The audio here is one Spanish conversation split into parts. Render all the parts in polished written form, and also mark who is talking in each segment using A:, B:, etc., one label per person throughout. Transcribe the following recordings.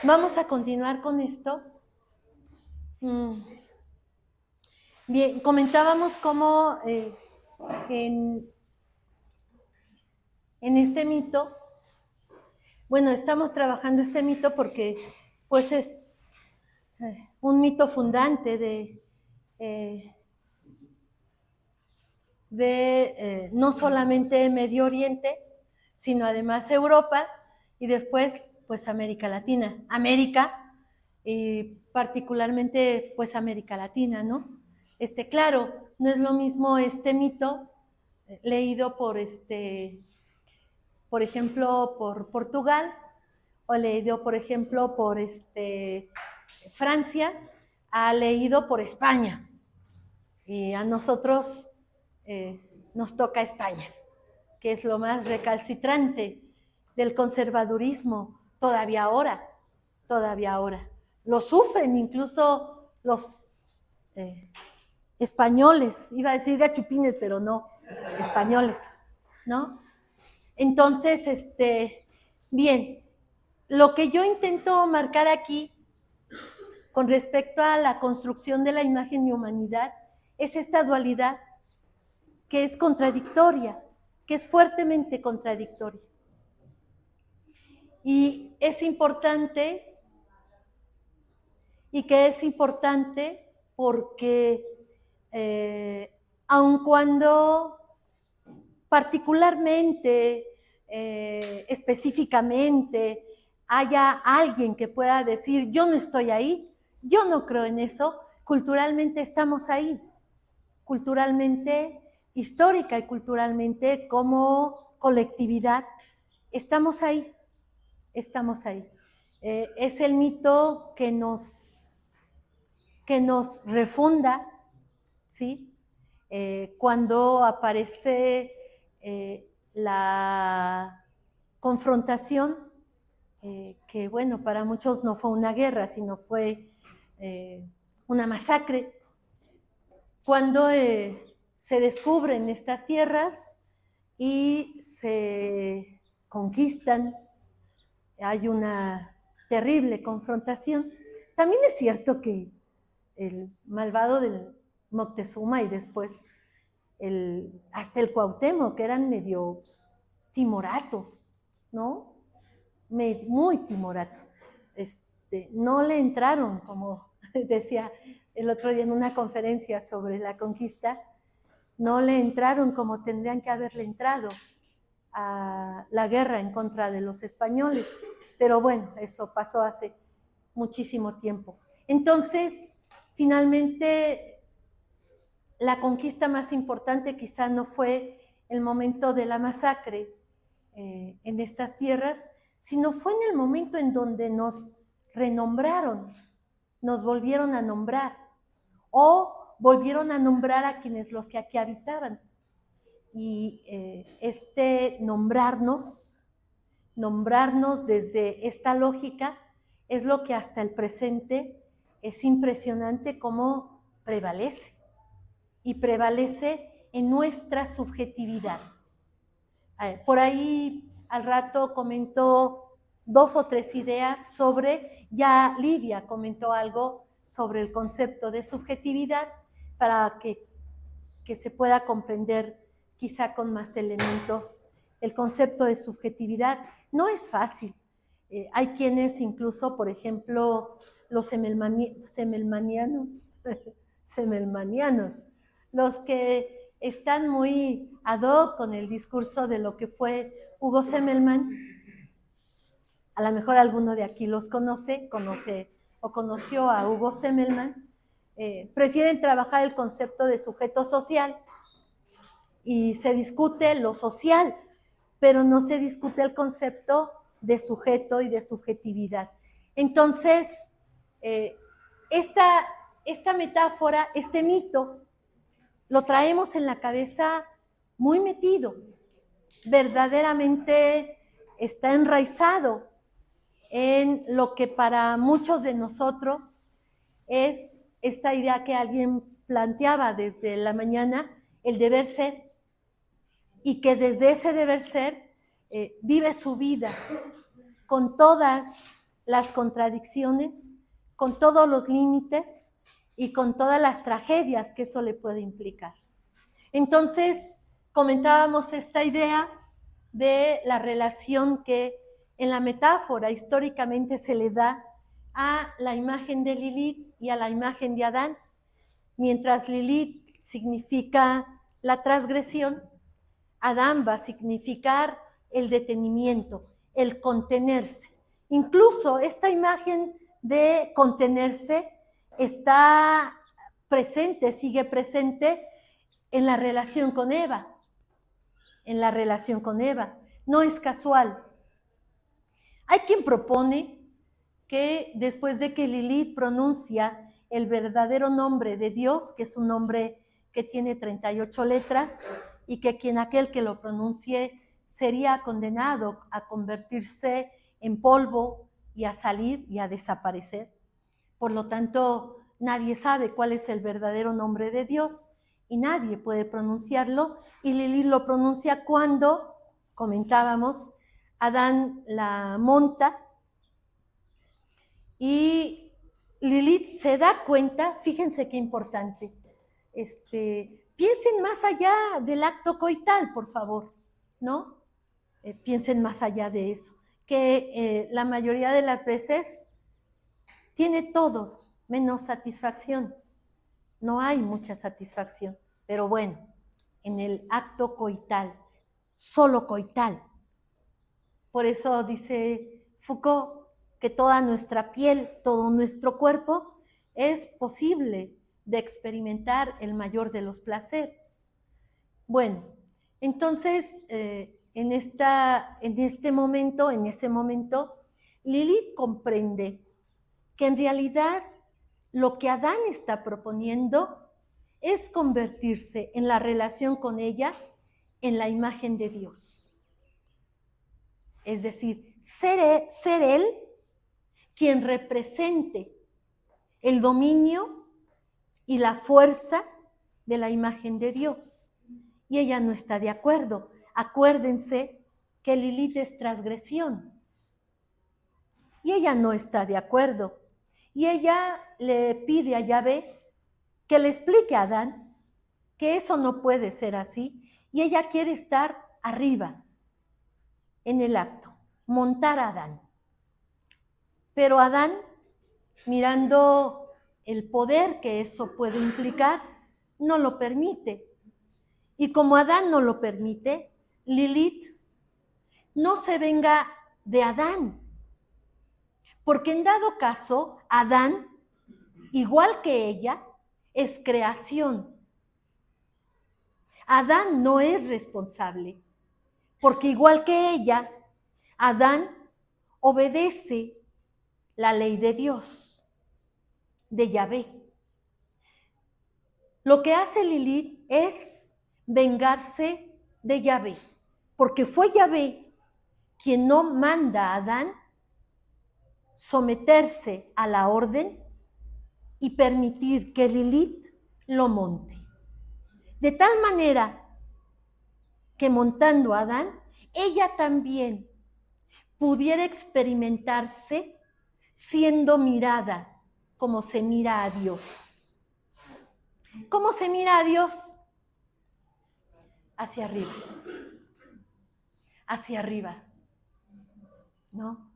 A: Vamos a continuar con esto. Bien, comentábamos cómo en este mito, bueno, estamos trabajando este mito porque pues es un mito fundante de no solamente Medio Oriente, sino además Europa y después pues América Latina. América, y particularmente pues América Latina, ¿no? Claro, no es lo mismo este mito leído por ejemplo, por Portugal, o leído, por ejemplo, por Francia, ha leído por España. Y a nosotros nos toca España, que es lo más recalcitrante del conservadurismo todavía ahora, todavía ahora. Lo sufren incluso los españoles, iba a decir gachupines, pero no, españoles, ¿no? Entonces, bien, lo que yo intento marcar aquí con respecto a la construcción de la imagen de humanidad es esta dualidad que es contradictoria, que es fuertemente contradictoria. Y es importante, porque aun cuando particularmente, específicamente, haya alguien que pueda decir, yo no estoy ahí, yo no creo en eso, culturalmente estamos ahí, culturalmente histórica y culturalmente como colectividad, estamos ahí, estamos ahí. Es el mito que nos refunda, ¿sí? Cuando aparece la confrontación, que bueno, para muchos no fue una guerra, sino fue una masacre, cuando se descubren estas tierras y se conquistan, hay una terrible confrontación. También es cierto que el malvado del Moctezuma y después hasta el Cuauhtémoc, que eran medio timoratos, ¿no? Muy timoratos. No le entraron, como decía el otro día en una conferencia sobre la conquista, no le entraron como tendrían que haberle entrado a la guerra en contra de los españoles. Pero bueno, eso pasó hace muchísimo tiempo. Entonces, finalmente, la conquista más importante quizá no fue el momento de la masacre en estas tierras, sino fue en el momento en donde nos renombraron, nos volvieron a nombrar, o volvieron a nombrar a quienes los que aquí habitaban. Y nombrarnos desde esta lógica es lo que hasta el presente es impresionante cómo prevalece, y prevalece en nuestra subjetividad. Por ahí al rato comentó 2 o 3 ideas sobre, ya Lidia comentó algo sobre el concepto de subjetividad para que se pueda comprender quizá con más elementos el concepto de subjetividad. No es fácil. Hay quienes incluso, por ejemplo, los semelmanianos, los que están muy ad hoc con el discurso de lo que fue Hugo Semmelmann, a lo mejor alguno de aquí los conoce o conoció a Hugo Semmelmann, prefieren trabajar el concepto de sujeto social y se discute lo social, pero no se discute el concepto de sujeto y de subjetividad. Entonces, esta metáfora, este mito, lo traemos en la cabeza muy metido, verdaderamente está enraizado en lo que para muchos de nosotros es esta idea que alguien planteaba desde la mañana, el deber ser, y que desde ese deber ser vive su vida con todas las contradicciones, con todos los límites y con todas las tragedias que eso le puede implicar. Entonces, comentábamos esta idea de la relación que en la metáfora históricamente se le da a la imagen de Lilith y a la imagen de Adán. Mientras Lilith significa la transgresión, Adán va a significar el detenimiento, el contenerse. Incluso esta imagen de contenerse está presente, sigue presente en la relación con Eva. En la relación con Eva. No es casual. Hay quien propone que después de que Lilith pronuncia el verdadero nombre de Dios, que es un nombre que tiene 38 letras, y que aquel que lo pronuncie sería condenado a convertirse en polvo y a salir y a desaparecer. Por lo tanto, nadie sabe cuál es el verdadero nombre de Dios y nadie puede pronunciarlo, y Lilith lo pronuncia cuando, comentábamos, Adán la monta y Lilith se da cuenta, fíjense qué importante, piensen más allá del acto coital, por favor, ¿no? Piensen más allá de eso, que la mayoría de las veces tiene todo menos satisfacción. No hay mucha satisfacción, pero bueno, en el acto coital, solo coital. Por eso dice Foucault que toda nuestra piel, todo nuestro cuerpo es posible de experimentar el mayor de los placeres. Bueno, entonces en ese momento, Lilith comprende que en realidad lo que Adán está proponiendo es convertirse en la relación con ella en la imagen de Dios. Es decir, ser él quien represente el dominio y la fuerza de la imagen de Dios. Y ella no está de acuerdo. Acuérdense que Lilith es transgresión. Y ella no está de acuerdo. Y ella le pide a Yahvé que le explique a Adán que eso no puede ser así. Y ella quiere estar arriba en el acto, montar a Adán. Pero Adán, mirando el poder que eso puede implicar, no lo permite. Y como Adán no lo permite, Lilith no se venga de Adán. Porque en dado caso, Adán, igual que ella, es creación. Adán no es responsable, porque igual que ella, Adán obedece la ley de Dios, de Yahvé. Lo que hace Lilith es vengarse de Yahvé, porque fue Yahvé quien no manda a Adán someterse a la orden y permitir que Lilith lo monte. De tal manera que montando a Adán, ella también pudiera experimentarse siendo mirada como se mira a Dios. ¿Cómo se mira a Dios? Hacia arriba. Hacia arriba. ¿No?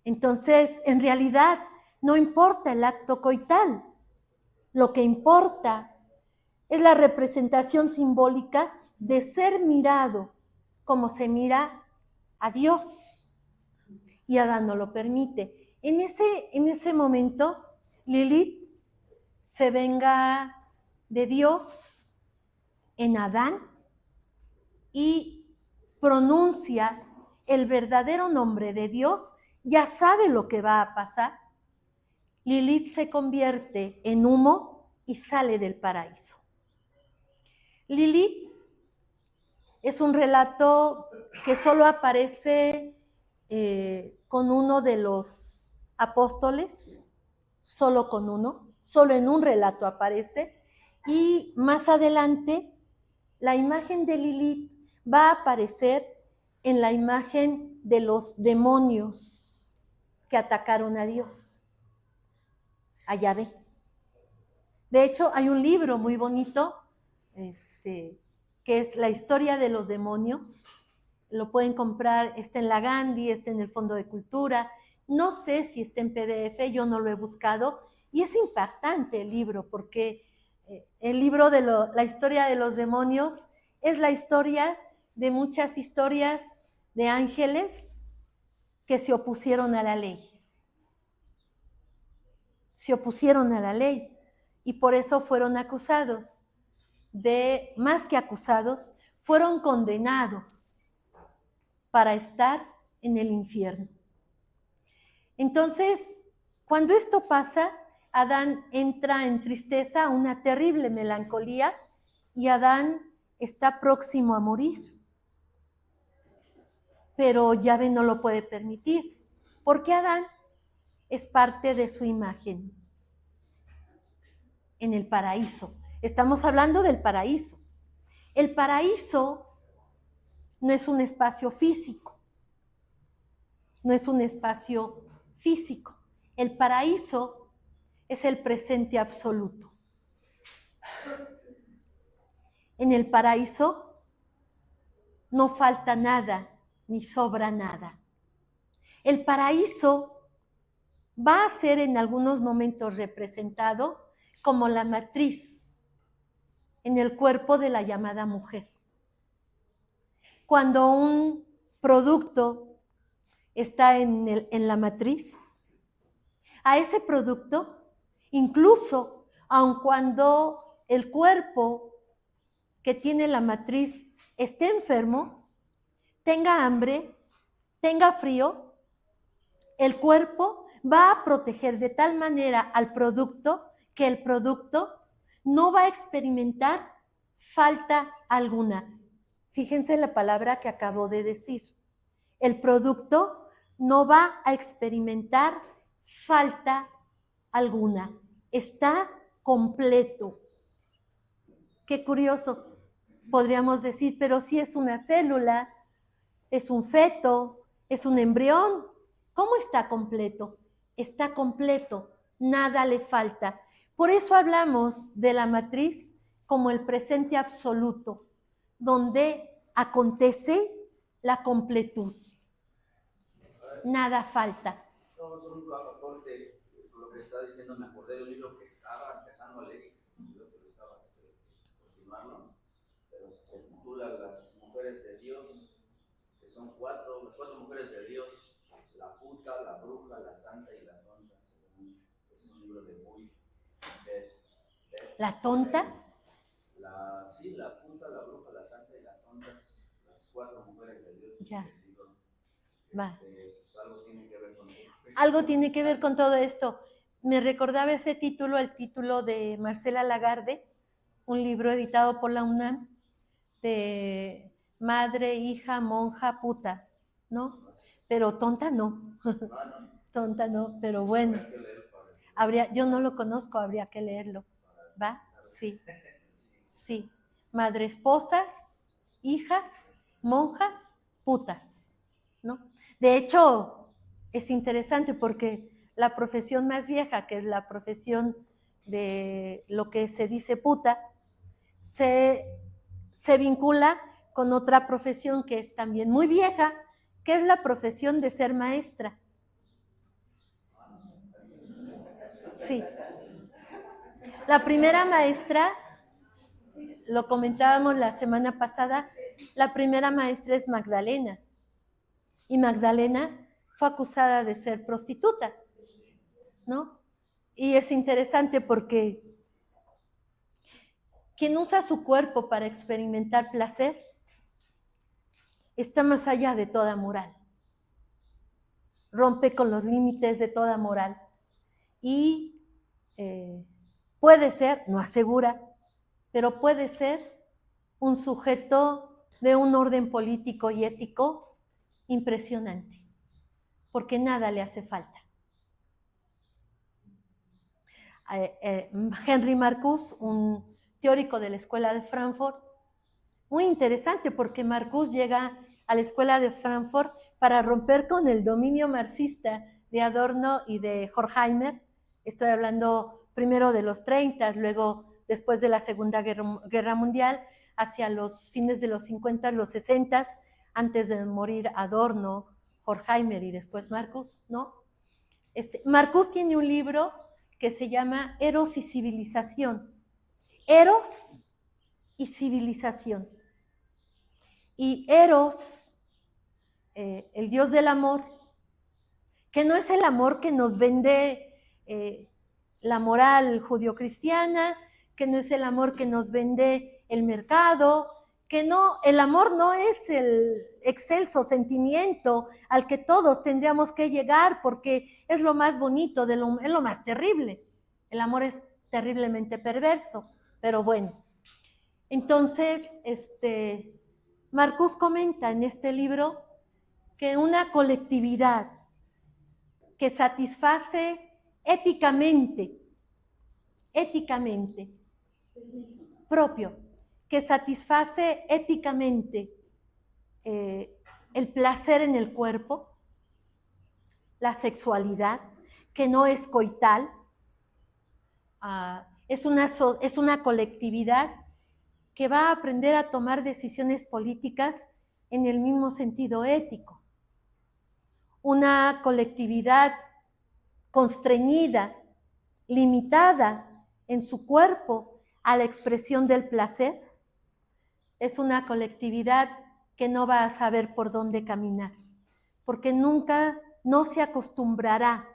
A: Entonces, en realidad, no importa el acto coital. Lo que importa es la representación simbólica de ser mirado como se mira a Dios. Y Adán no lo permite. En ese momento, Lilith se venga de Dios en Adán y pronuncia el verdadero nombre de Dios. Ya sabe lo que va a pasar. Lilith se convierte en humo y sale del paraíso. Lilith es un relato que solo aparece con uno de los apóstoles, solo con uno, solo en un relato aparece, y más adelante la imagen de Lilith va a aparecer en la imagen de los demonios que atacaron a Dios, a Yahvé. De hecho, hay un libro muy bonito, que es La historia de los demonios. Lo pueden comprar, está en la Gandhi, está en el Fondo de Cultura. No sé si está en PDF, yo no lo he buscado. Y es impactante el libro, porque el libro de la historia de los demonios es la historia de muchas historias de ángeles que se opusieron a la ley. Se opusieron a la ley y por eso fueron acusados. Más que acusados, fueron condenados para estar en el infierno. Entonces, cuando esto pasa, Adán entra en tristeza, una terrible melancolía, y Adán está próximo a morir. Pero Yahvé no lo puede permitir, porque Adán es parte de su imagen en el paraíso. Estamos hablando del paraíso. El paraíso no es un espacio físico, no es un espacio físico. El paraíso es el presente absoluto. En el paraíso no falta nada, ni sobra nada. El paraíso va a ser en algunos momentos representado como la matriz en el cuerpo de la llamada mujer. Cuando un producto está en la matriz, a ese producto, incluso aun cuando el cuerpo que tiene la matriz esté enfermo, tenga hambre, tenga frío, el cuerpo va a proteger de tal manera al producto que el producto no va a experimentar falta alguna. Fíjense la palabra que acabo de decir. El producto no va a experimentar falta alguna. Está completo. Qué curioso, podríamos decir, pero si es una célula, es un feto, es un embrión, ¿cómo está completo? Está completo, nada le falta. Por eso hablamos de la matriz como el presente absoluto, donde acontece la completud. Nada falta.
B: No, solo un aporte, lo que está diciendo, me acordé de un libro que estaba empezando a leer y que se me olvidó, pero estaba continuarlo, pero se titula Las mujeres de Dios, que son las cuatro mujeres de Dios: la puta, la bruja, la santa y la tonta. Es un libro de muy...
A: ¿La tonta?
B: Sí, la puta, la bruja, la santa y la tonta, las cuatro mujeres de Dios.
A: Ya.
B: Libro,
A: va.
B: Pues, algo tiene que ver con esto.
A: Algo tiene que ver con todo esto. Me recordaba ese título, el título de Marcela Lagarde, un libro editado por la UNAM, de madre, hija, monja, puta, ¿no? Pero tonta no. Tonta no, pero bueno. Yo no lo conozco, habría que leerlo. ¿Va? Sí. Sí. Madre, esposas, hijas, monjas, putas, ¿no? De hecho, es interesante porque la profesión más vieja, que es la profesión de lo que se dice puta, se vincula con otra profesión que es también muy vieja, que es la profesión de ser maestra. Sí. La primera maestra, lo comentábamos la semana pasada, la primera maestra es Magdalena. Y Magdalena fue acusada de ser prostituta, ¿no? Y es interesante porque quien usa su cuerpo para experimentar placer está más allá de toda moral. Rompe con los límites de toda moral. Y puede ser, no asegura, pero puede ser un sujeto de un orden político y ético impresionante, porque nada le hace falta. Henry Marcuse, un teórico de la Escuela de Frankfurt, muy interesante porque Marcuse llega a la Escuela de Frankfurt para romper con el dominio marxista de Adorno y de Horkheimer. Estoy hablando primero de los 30, luego después de la Segunda Guerra Mundial, hacia los fines de los 50, los 60, antes de morir Adorno, Horkheimer y después Marcuse, ¿no? Marcuse tiene un libro que se llama Eros y Civilización. Eros y civilización. Y Eros, el dios del amor, que no es el amor que nos vende la moral judio-cristiana, que no es el amor que nos vende el mercado, que no, el amor no es el excelso sentimiento al que todos tendríamos que llegar porque es lo más bonito, es lo más terrible. El amor es terriblemente perverso, pero bueno. Entonces, Marcuse comenta en este libro que una colectividad que satisface éticamente propio, que satisface éticamente el placer en el cuerpo, la sexualidad, que no es coital, es una colectividad que va a aprender a tomar decisiones políticas en el mismo sentido ético. Una colectividad constreñida, limitada en su cuerpo a la expresión del placer, es una colectividad que no va a saber por dónde caminar, porque nunca no se acostumbrará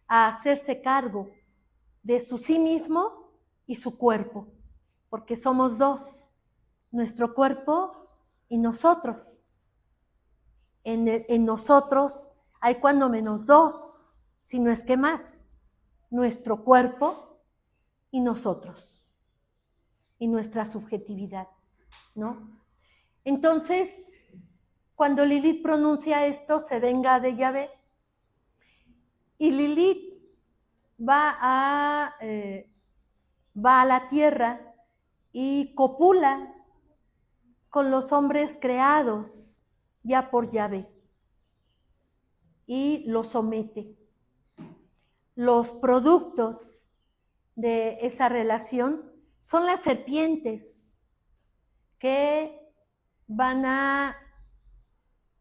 A: a hacerse cargo de su sí mismo y su cuerpo, porque somos dos, nuestro cuerpo y nosotros. En nosotros hay cuando menos dos, si no es que más, nuestro cuerpo y nosotros, y nuestra subjetividad, ¿no? Entonces, cuando Lilith pronuncia esto, se venga de Yahvé, y Lilith va a la tierra y copula con los hombres creados ya por Yahvé y los somete. Los productos de esa relación son las serpientes que van a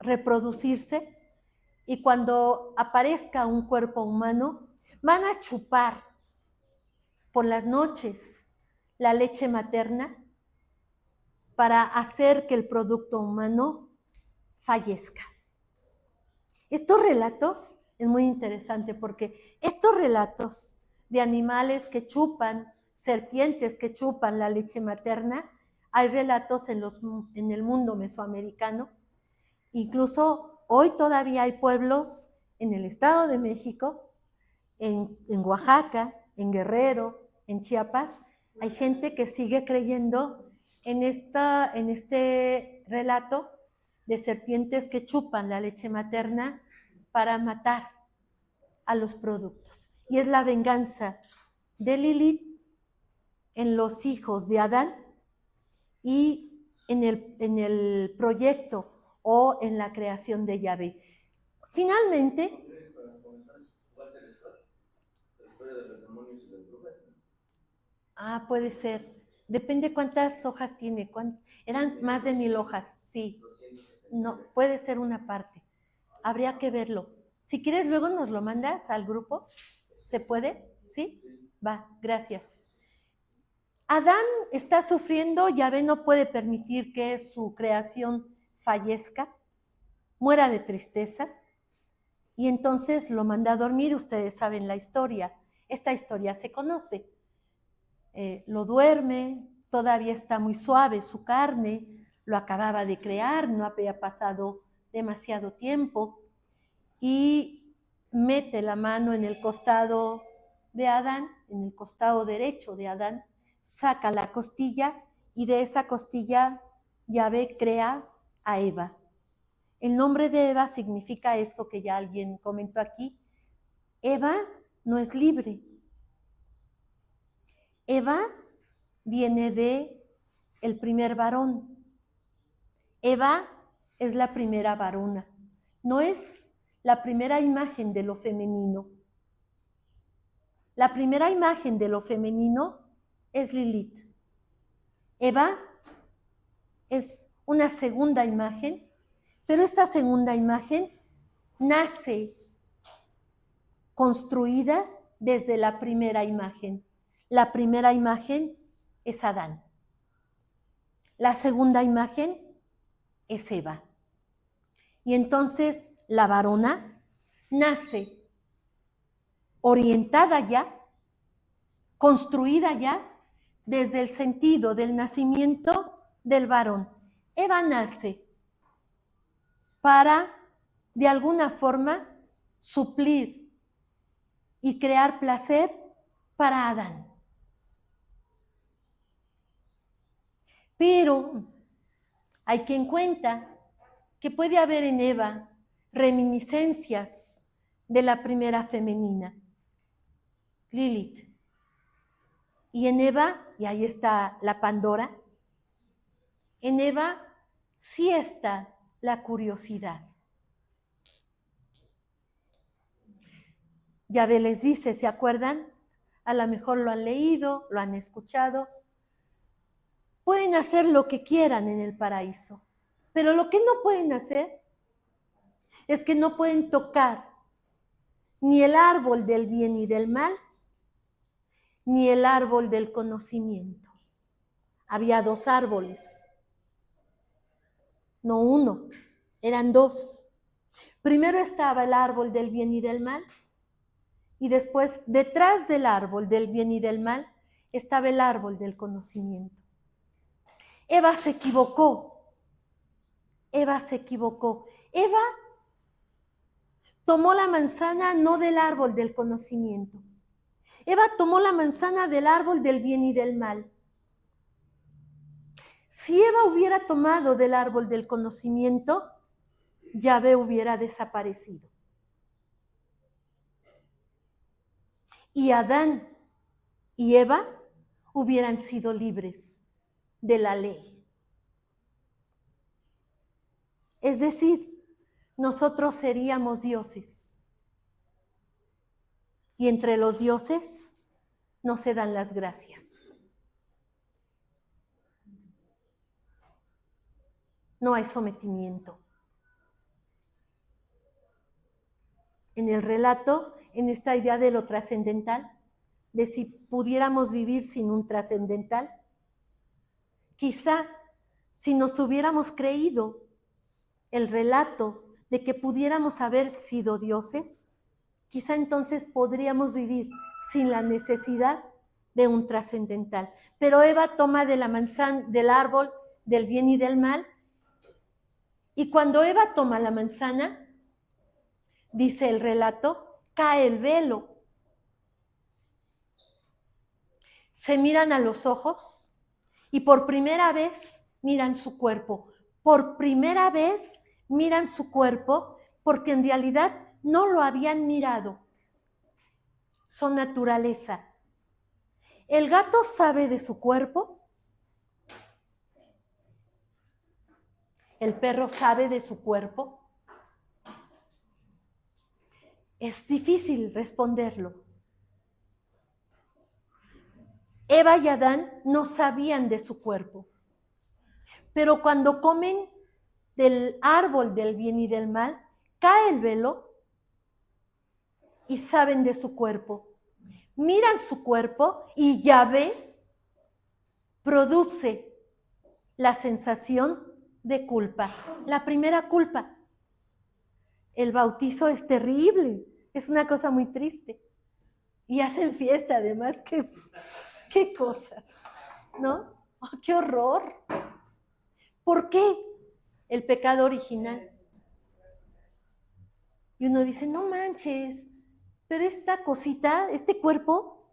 A: reproducirse y cuando aparezca un cuerpo humano van a chupar por las noches la leche materna para hacer que el producto humano fallezca. Estos relatos es muy interesante porque estos relatos de animales que chupan, serpientes que chupan la leche materna, hay relatos en el mundo mesoamericano. Incluso hoy todavía hay pueblos en el Estado de México, en Oaxaca, en Guerrero, en Chiapas, hay gente que sigue creyendo en este relato de serpientes que chupan la leche materna para matar a los productos. Y es la venganza de Lilith en los hijos de Adán y en el proyecto o en la creación de Yahvé. Finalmente, puede ser. Depende cuántas hojas tiene. Eran más de 1000 hojas, sí. No, puede ser una parte. Habría que verlo. Si quieres, luego nos lo mandas al grupo. ¿Se puede? ¿Sí? Va, gracias. Adán está sufriendo, Yahvé no puede permitir que su creación fallezca, muera de tristeza, y entonces lo manda a dormir. Ustedes saben la historia. Esta historia se conoce. Lo duerme, todavía está muy suave su carne, lo acababa de crear, no había pasado demasiado tiempo, y mete la mano en el costado de Adán, en el costado derecho de Adán, saca la costilla y de esa costilla Yahvé crea a Eva. El nombre de Eva significa eso que ya alguien comentó aquí. Eva no es libre. Eva viene de el primer varón. Eva es la primera varona. No es la primera imagen de lo femenino. La primera imagen de lo femenino es Lilith. Eva es una segunda imagen, pero esta segunda imagen nace construida desde la primera imagen. La primera imagen es Adán. La segunda imagen es Eva. Y entonces la varona nace orientada ya, construida ya, desde el sentido del nacimiento del varón. Eva nace para, de alguna forma, suplir y crear placer para Adán. Pero hay quien cuenta que puede haber en Eva reminiscencias de la primera femenina, Lilith. Y en Eva, y ahí está la Pandora, en Eva sí está la curiosidad. Yahvé les dice, ¿se acuerdan? A lo mejor lo han leído, lo han escuchado. Pueden hacer lo que quieran en el paraíso, pero lo que no pueden hacer es que no pueden tocar ni el árbol del bien y del mal, ni el árbol del conocimiento. Había 2 árboles, no uno, eran 2. Primero estaba el árbol del bien y del mal, y después, detrás del árbol del bien y del mal, estaba el árbol del conocimiento. Eva se equivocó. Eva tomó la manzana no del árbol del conocimiento. Eva tomó la manzana del árbol del bien y del mal. Si Eva hubiera tomado del árbol del conocimiento, Yahvé hubiera desaparecido. Y Adán y Eva hubieran sido libres de la ley. Es decir, nosotros seríamos dioses. Y entre los dioses no se dan las gracias. No hay sometimiento. En el relato, en esta idea de lo trascendental, de si pudiéramos vivir sin un trascendental, quizá si nos hubiéramos creído el relato de que pudiéramos haber sido dioses, quizá entonces podríamos vivir sin la necesidad de un trascendental. Pero Eva toma de la manzana, del árbol del bien y del mal, y cuando Eva toma la manzana, dice el relato, cae el velo. Se miran a los ojos y por primera vez miran su cuerpo. Por primera vez miran su cuerpo porque en realidad no lo habían mirado. Son naturaleza. ¿El gato sabe de su cuerpo? ¿El perro sabe de su cuerpo? Es difícil responderlo. Eva y Adán no sabían de su cuerpo, pero cuando comen del árbol del bien y del mal, cae el velo y saben de su cuerpo. Miran su cuerpo y Yahvé produce la sensación de culpa, la primera culpa. El bautizo es terrible, es una cosa muy triste. Y hacen fiesta además, qué cosas, ¿no? Oh, ¡qué horror! ¿Por qué? El pecado original. Y uno dice, no manches, pero esta cosita, este cuerpo,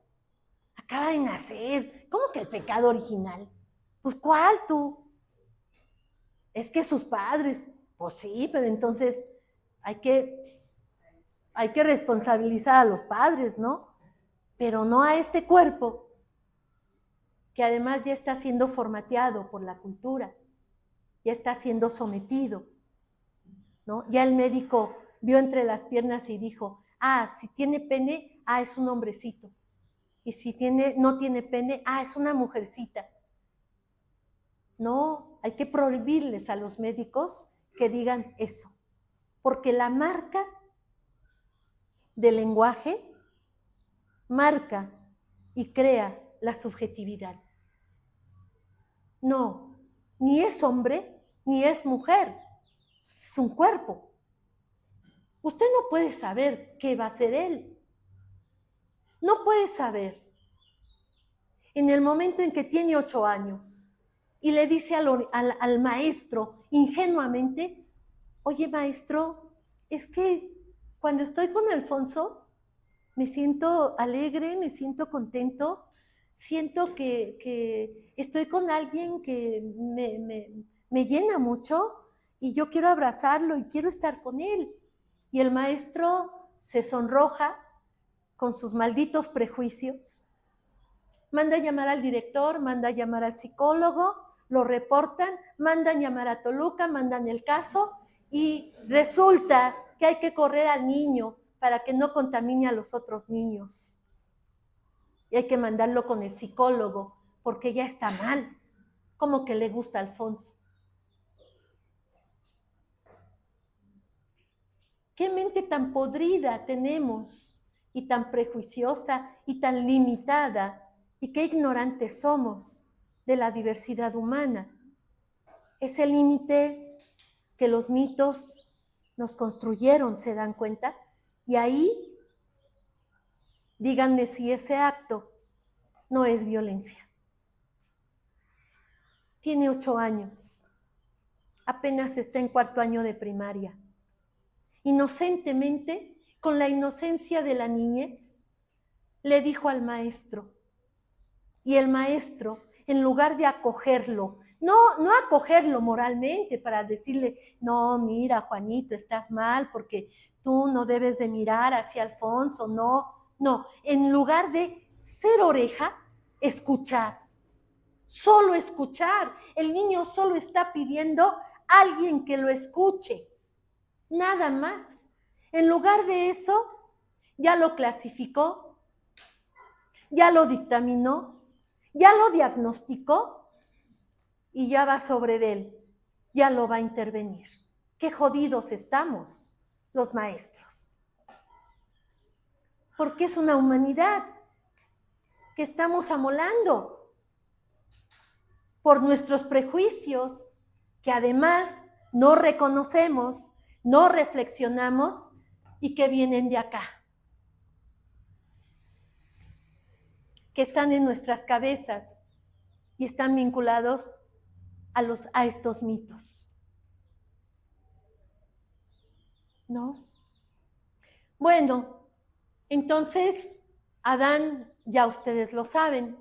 A: acaba de nacer. ¿Cómo que el pecado original? Pues, ¿cuál tú? Es que sus padres, pues sí, pero entonces hay que responsabilizar a los padres, ¿no? Pero no a este cuerpo, que además ya está siendo formateado por la cultura, ya está siendo sometido, ¿no? Ya el médico vio entre las piernas y dijo, si tiene pene, es un hombrecito. Y si no tiene pene, es una mujercita. No, hay que prohibirles a los médicos que digan eso, porque la marca del lenguaje marca y crea la subjetividad. No, ni es hombre, ni es mujer, es un cuerpo. Usted no puede saber qué va a ser él. No puede saber. En el momento en que tiene 8 años y le dice al maestro ingenuamente, oye maestro, es que cuando estoy con Alfonso me siento alegre, me siento contento, siento que estoy con alguien que me llena mucho y yo quiero abrazarlo y quiero estar con él. Y el maestro se sonroja con sus malditos prejuicios, manda a llamar al director, manda a llamar al psicólogo, lo reportan, mandan llamar a Toluca, mandan el caso y resulta que hay que correr al niño para que no contamine a los otros niños. Y hay que mandarlo con el psicólogo porque ya está mal. Como que le gusta a Alfonso. ¿Qué mente tan podrida tenemos y tan prejuiciosa y tan limitada? Y qué ignorantes somos de la diversidad humana. Ese límite que los mitos nos construyeron, ¿se dan cuenta? Y ahí, díganme si ese acto no es violencia. Tiene 8 años, apenas está en 4º año de primaria. Inocentemente, con la inocencia de la niñez, le dijo al maestro. Y el maestro, en lugar de acogerlo, no acogerlo moralmente para decirle, no, mira, Juanito, estás mal porque tú no debes de mirar hacia Alfonso, no, en lugar de ser oreja, escuchar, solo escuchar. El niño solo está pidiendo a alguien que lo escuche, nada más. En lugar de eso, ya lo clasificó, ya lo dictaminó, ya lo diagnosticó y ya va sobre él, ya lo va a intervenir. Qué jodidos estamos los maestros. Porque es una humanidad que estamos amolando por nuestros prejuicios que además no reconocemos, no reflexionamos y que vienen de acá, que están en nuestras cabezas y están vinculados a estos mitos. ¿No? Bueno, entonces Adán, ya ustedes lo saben.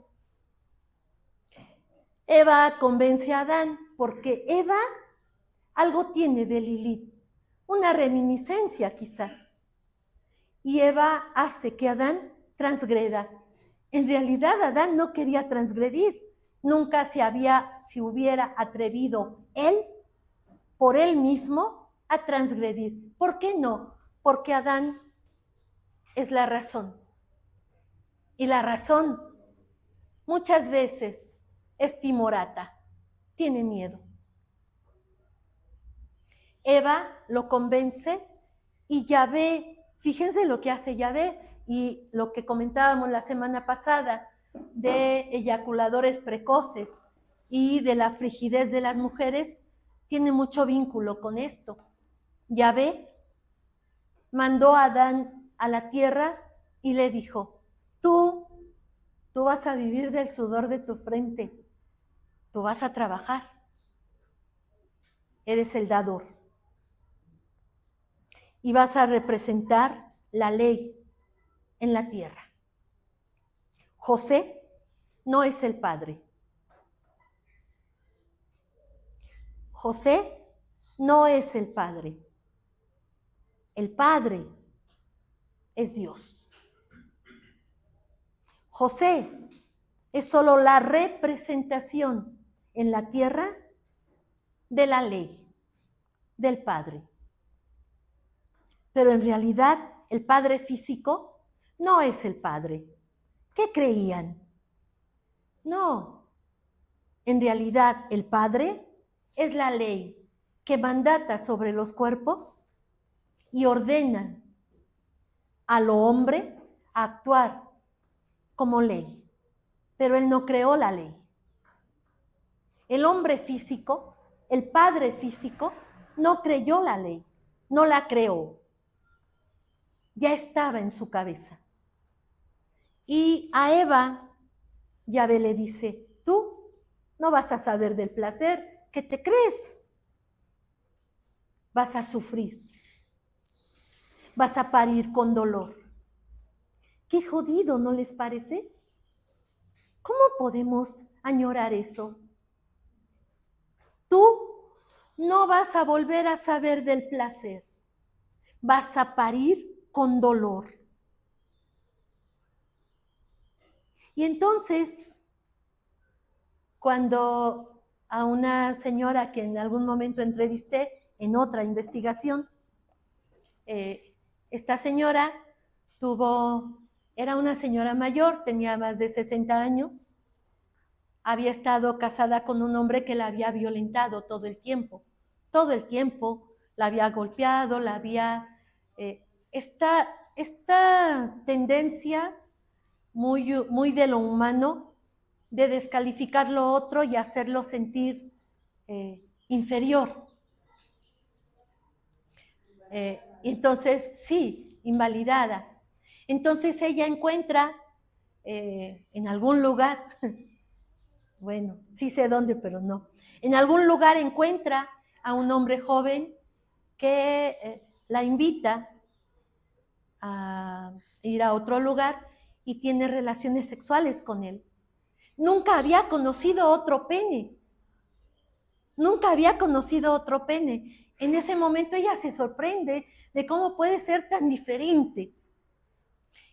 A: Eva convence a Adán porque Eva algo tiene de Lilith, una reminiscencia quizá. Y Eva hace que Adán transgreda. En realidad Adán no quería transgredir, nunca se hubiera atrevido él, por él mismo, a transgredir. ¿Por qué no? Porque Adán es la razón. Y la razón muchas veces es timorata, tiene miedo. Eva lo convence y Yahvé, fíjense lo que hace Yahvé y lo que comentábamos la semana pasada de eyaculadores precoces y de la frigidez de las mujeres, tiene mucho vínculo con esto. Yahvé mandó a Adán a la tierra y le dijo, tú vas a vivir del sudor de tu frente, tú vas a trabajar, eres el dador y vas a representar la ley en la tierra. José no es el padre. José no es el padre. El padre es Dios. José es solo la representación en la tierra de la ley del Padre. pero en realidad el padre físico no es el padre. ¿Qué creían? No, en realidad el padre es la ley que mandata sobre los cuerpos y ordena a lo hombre a actuar como ley, pero él no creó la ley. El hombre físico, el padre físico, no creyó la ley, no la creó. Ya estaba en su cabeza. Y a Eva, Yahvé le dice, tú no vas a saber del placer, ¿qué te crees? Vas a sufrir, vas a parir con dolor. Qué jodido, ¿no les parece? ¿Cómo podemos añorar eso? Tú no vas a volver a saber del placer, vas a parir con dolor. Y entonces, cuando a una señora que en algún momento entrevisté en otra investigación, esta señora era una señora mayor, tenía más de 60 años, había estado casada con un hombre que la había violentado todo el tiempo, la había golpeado, esta tendencia muy de lo humano, de descalificar lo otro y hacerlo sentir inferior. Entonces, sí, invalidada. Entonces ella encuentra en algún lugar, bueno, sí sé dónde, pero no, en algún lugar encuentra a un hombre joven que la invita a ir a otro lugar y tiene relaciones sexuales con él. Nunca había conocido otro pene. En ese momento ella se sorprende de cómo puede ser tan diferente.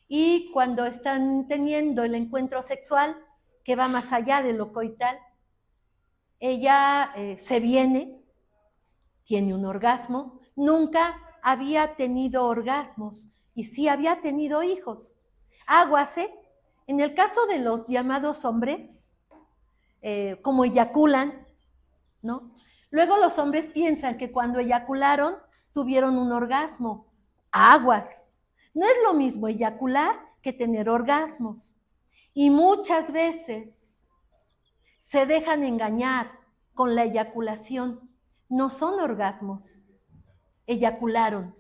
A: Y cuando están teniendo el encuentro sexual, que va más allá de lo coital, ella se viene, tiene un orgasmo, nunca había tenido orgasmos y sí había tenido hijos. Aguase, en el caso de los llamados hombres, como eyaculan, ¿no? Luego los hombres piensan que cuando eyacularon tuvieron un orgasmo. Aguas. No es lo mismo eyacular que tener orgasmos. Y muchas veces se dejan engañar con la eyaculación. No son orgasmos. Eyacularon,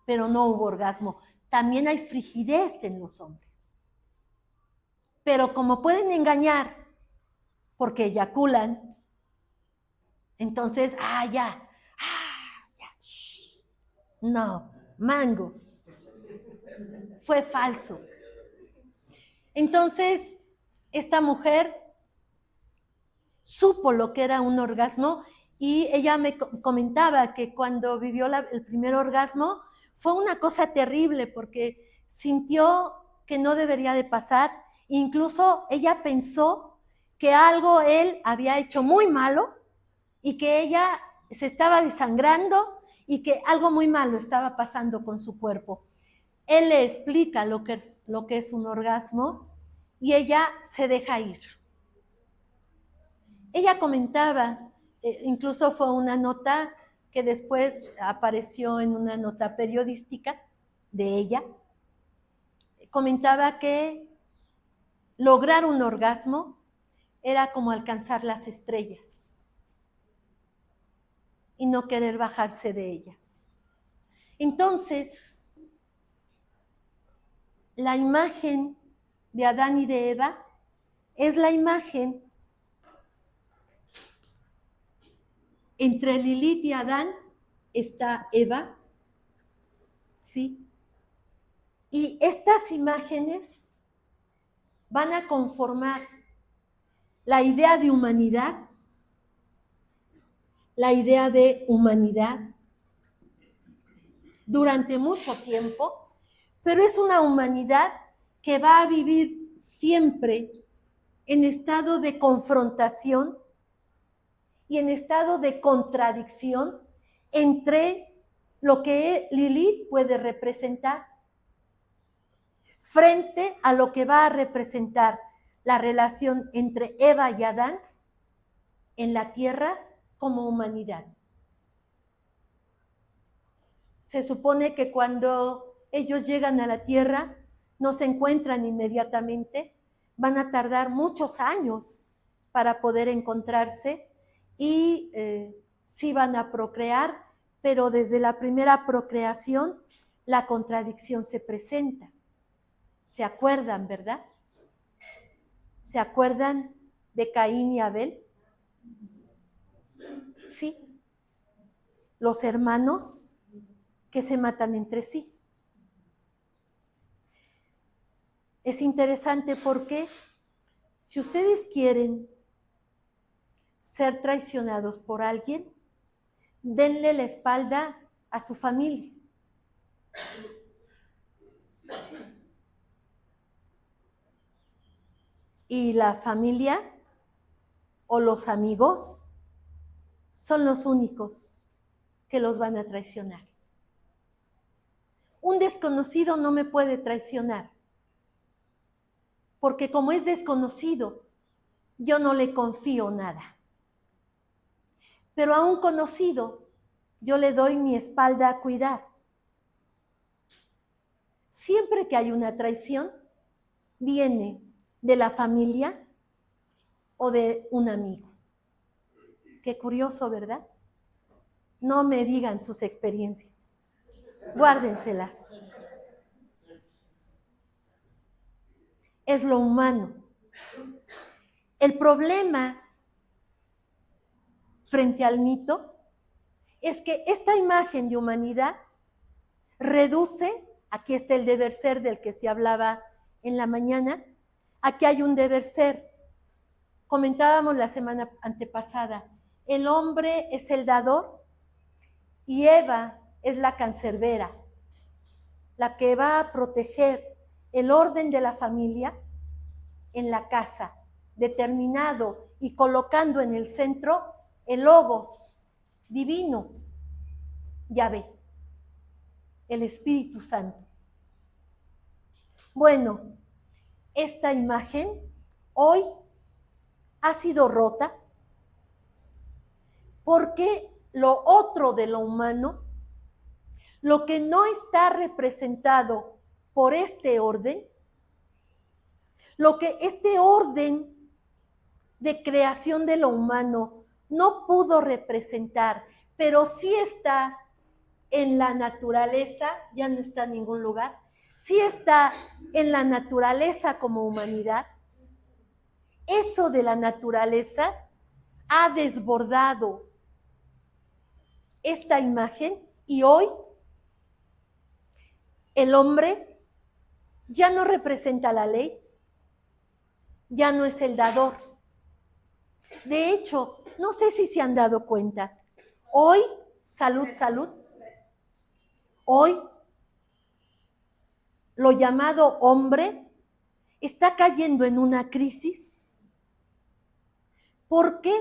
A: pero no hubo orgasmo. También hay frigidez en los hombres. Pero como pueden engañar porque eyaculan, entonces, ya. No, mangos. Fue falso. Entonces, esta mujer supo lo que era un orgasmo y ella me comentaba que cuando vivió el primer orgasmo fue una cosa terrible porque sintió que no debería de pasar. Incluso ella pensó que algo él había hecho muy malo y que ella se estaba desangrando y que algo muy malo estaba pasando con su cuerpo. Él le explica lo que es un orgasmo y ella se deja ir. Ella comentaba, incluso fue una nota que después apareció en una nota periodística de ella, comentaba que lograr un orgasmo era como alcanzar las estrellas y no querer bajarse de ellas. Entonces, la imagen de Adán y de Eva es la imagen entre Lilith y Adán está Eva, ¿sí? Y estas imágenes van a conformar la idea de humanidad durante mucho tiempo, pero es una humanidad que va a vivir siempre en estado de confrontación y en estado de contradicción entre lo que Lilith puede representar frente a lo que va a representar la relación entre Eva y Adán en la tierra como humanidad. Se supone que cuando ellos llegan a la tierra no se encuentran inmediatamente, van a tardar muchos años para poder encontrarse y sí van a procrear, pero desde la primera procreación la contradicción se presenta. ¿Se acuerdan, verdad? ¿Se acuerdan de Caín y Abel? Sí. Los hermanos que se matan entre sí. Es interesante porque si ustedes quieren ser traicionados por alguien, denle la espalda a su familia. Y la familia o los amigos son los únicos que los van a traicionar. Un desconocido no me puede traicionar, porque como es desconocido, yo no le confío nada. Pero a un conocido, yo le doy mi espalda a cuidar. Siempre que hay una traición, viene de la familia o de un amigo. Qué curioso, ¿verdad? No me digan sus experiencias. Guárdenselas. Es lo humano. El problema frente al mito es que esta imagen de humanidad reduce, aquí está el deber ser del que se hablaba en la mañana, aquí hay un deber ser. Comentábamos la semana antepasada, el hombre es el dador y Eva es la cancerbera, la que va a proteger el orden de la familia en la casa, determinado y colocando en el centro el logos divino, Yahvé, el Espíritu Santo. Bueno, esta imagen hoy ha sido rota porque lo otro de lo humano, lo que no está representado por este orden, lo que este orden de creación de lo humano no pudo representar, pero sí está en la naturaleza, ya no está en ningún lugar, sí está en la naturaleza como humanidad. Eso de la naturaleza ha desbordado esta imagen y hoy el hombre ya no representa la ley, ya no es el dador. De hecho, no sé si se han dado cuenta, hoy, salud, hoy lo llamado hombre está cayendo en una crisis porque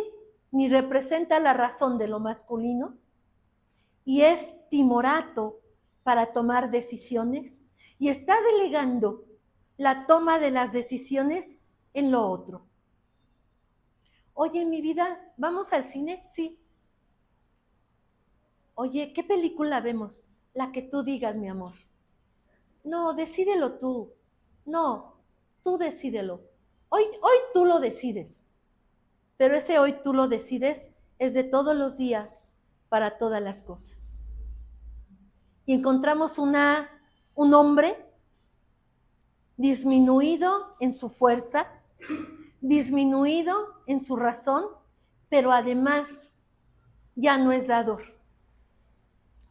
A: ni representa la razón de lo masculino y es timorato para tomar decisiones y está delegando la toma de las decisiones en lo otro. Oye, mi vida, ¿vamos al cine? Sí. Oye, ¿qué película vemos? La que tú digas, mi amor. No, decídelo tú. No, tú decídelo. Hoy tú lo decides. Pero ese hoy tú lo decides es de todos los días para todas las cosas. Y encontramos un hombre disminuido en su fuerza, disminuido en su razón, pero además ya no es dador.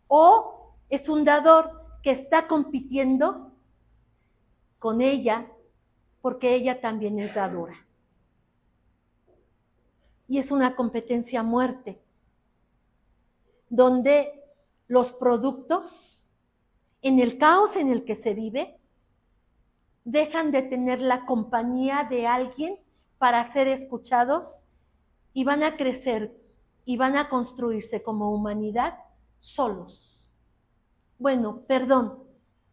A: O es un dador que está compitiendo con ella porque ella también es dadora. Y es una competencia a muerte, donde los productos, en el caos en el que se vive, dejan de tener la compañía de alguien para ser escuchados y van a crecer y van a construirse como humanidad solos. bueno, perdón,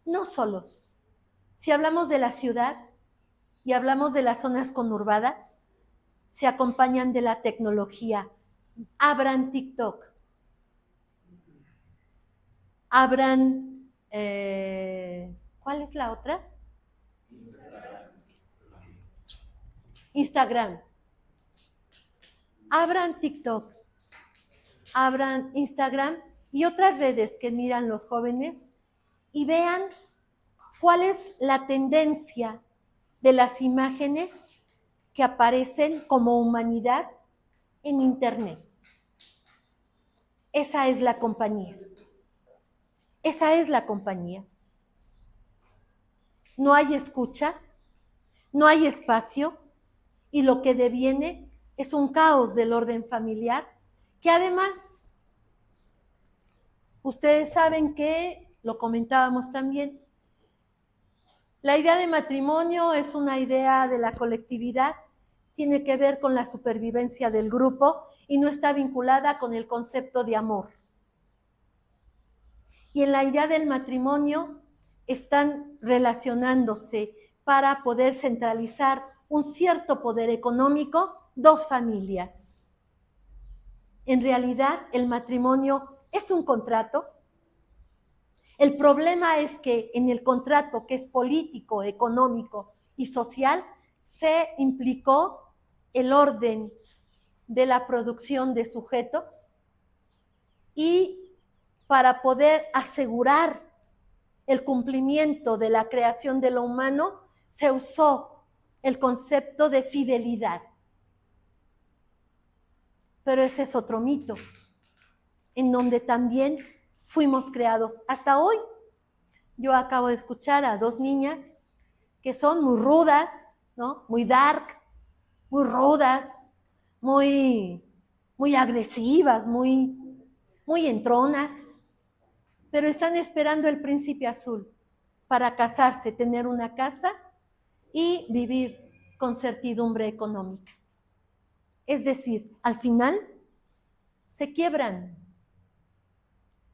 A: no solos. Si hablamos de la ciudad y hablamos de las zonas conurbadas, se acompañan de la tecnología. Abran TikTok, abran, ¿cuál es la otra? Instagram. Abran TikTok, abran Instagram y otras redes que miran los jóvenes y vean cuál es la tendencia de las imágenes que aparecen como humanidad en Internet. Esa es la compañía. Esa es la compañía. No hay escucha, no hay espacio y lo que deviene es un caos del orden familiar que además, ustedes saben que, lo comentábamos también, la idea de matrimonio es una idea de la colectividad, tiene que ver con la supervivencia del grupo y no está vinculada con el concepto de amor. Y en la idea del matrimonio están relacionándose para poder centralizar un cierto poder económico, dos familias. En realidad, el matrimonio es un contrato. El problema es que en el contrato, que es político, económico y social, se implicó el orden de la producción de sujetos y para poder asegurar el cumplimiento de la creación de lo humano, se usó el concepto de fidelidad. Pero ese es otro mito, en donde también fuimos creados. Hasta hoy, yo acabo de escuchar a dos niñas que son muy rudas, ¿no? Muy dark, muy rudas, muy agresivas, muy entronas, pero están esperando el príncipe azul para casarse, tener una casa y vivir con certidumbre económica. Es decir, al final se quiebran,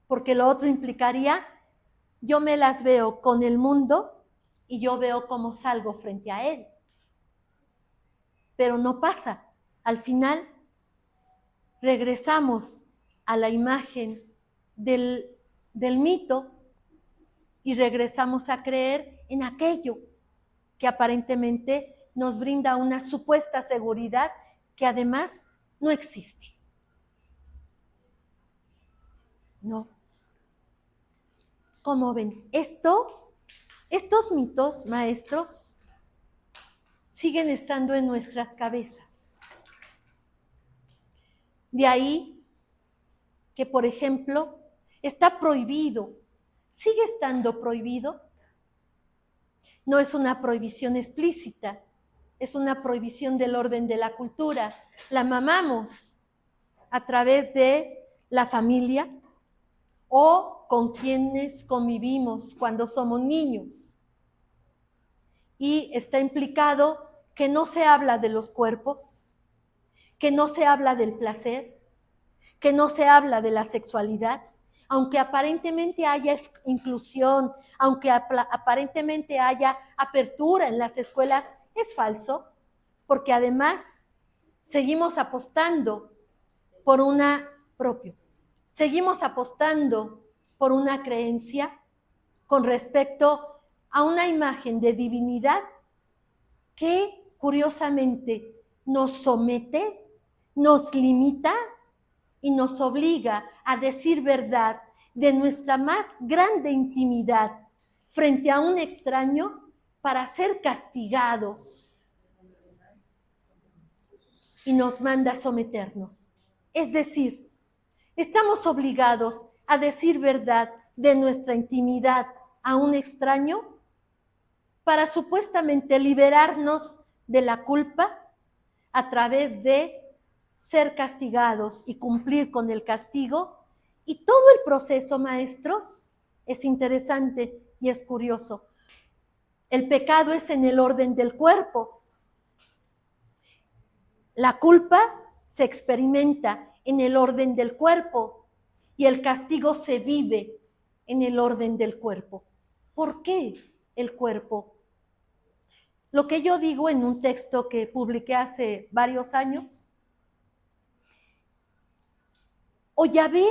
A: porque lo otro implicaría, yo me las veo con el mundo y yo veo cómo salgo frente a él. Pero no pasa. Al final regresamos a la imagen del mito y regresamos a creer en aquello que aparentemente nos brinda una supuesta seguridad que además no existe. No. ¿Cómo ven? Estos mitos, maestros, siguen estando en nuestras cabezas. De ahí que, por ejemplo, está prohibido, sigue estando prohibido. No es una prohibición explícita, es una prohibición del orden de la cultura. La mamamos a través de la familia o con quienes convivimos cuando somos niños. Y está implicado que no se habla de los cuerpos, que no se habla del placer, que no se habla de la sexualidad, aunque aparentemente haya inclusión, aunque aparentemente haya apertura en las escuelas, es falso, porque además seguimos apostando por seguimos apostando por una creencia con respecto a una imagen de divinidad que curiosamente nos somete, nos limita y nos obliga a decir verdad de nuestra más grande intimidad frente a un extraño para ser castigados y nos manda a someternos. Es decir, estamos obligados a decir verdad de nuestra intimidad a un extraño para supuestamente liberarnos de la culpa a través de ser castigados y cumplir con el castigo. Y todo el proceso, maestros, es interesante y es curioso. El pecado es en el orden del cuerpo. La culpa se experimenta en el orden del cuerpo y el castigo se vive en el orden del cuerpo. ¿Por qué el cuerpo? Lo que yo digo en un texto que publiqué hace varios años, o Yahvé,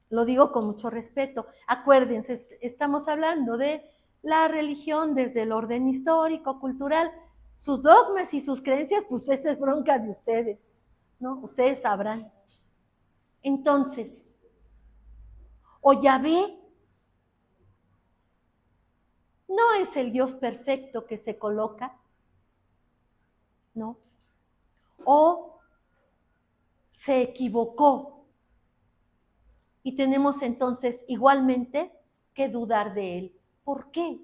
A: lo digo con mucho respeto, acuérdense, estamos hablando de la religión desde el orden histórico, cultural, sus dogmas y sus creencias, pues esa es bronca de ustedes, ¿no? Ustedes sabrán. Entonces, o Yahvé no es el Dios perfecto que se coloca, ¿no? O se equivocó y tenemos entonces igualmente que dudar de él. ¿Por qué?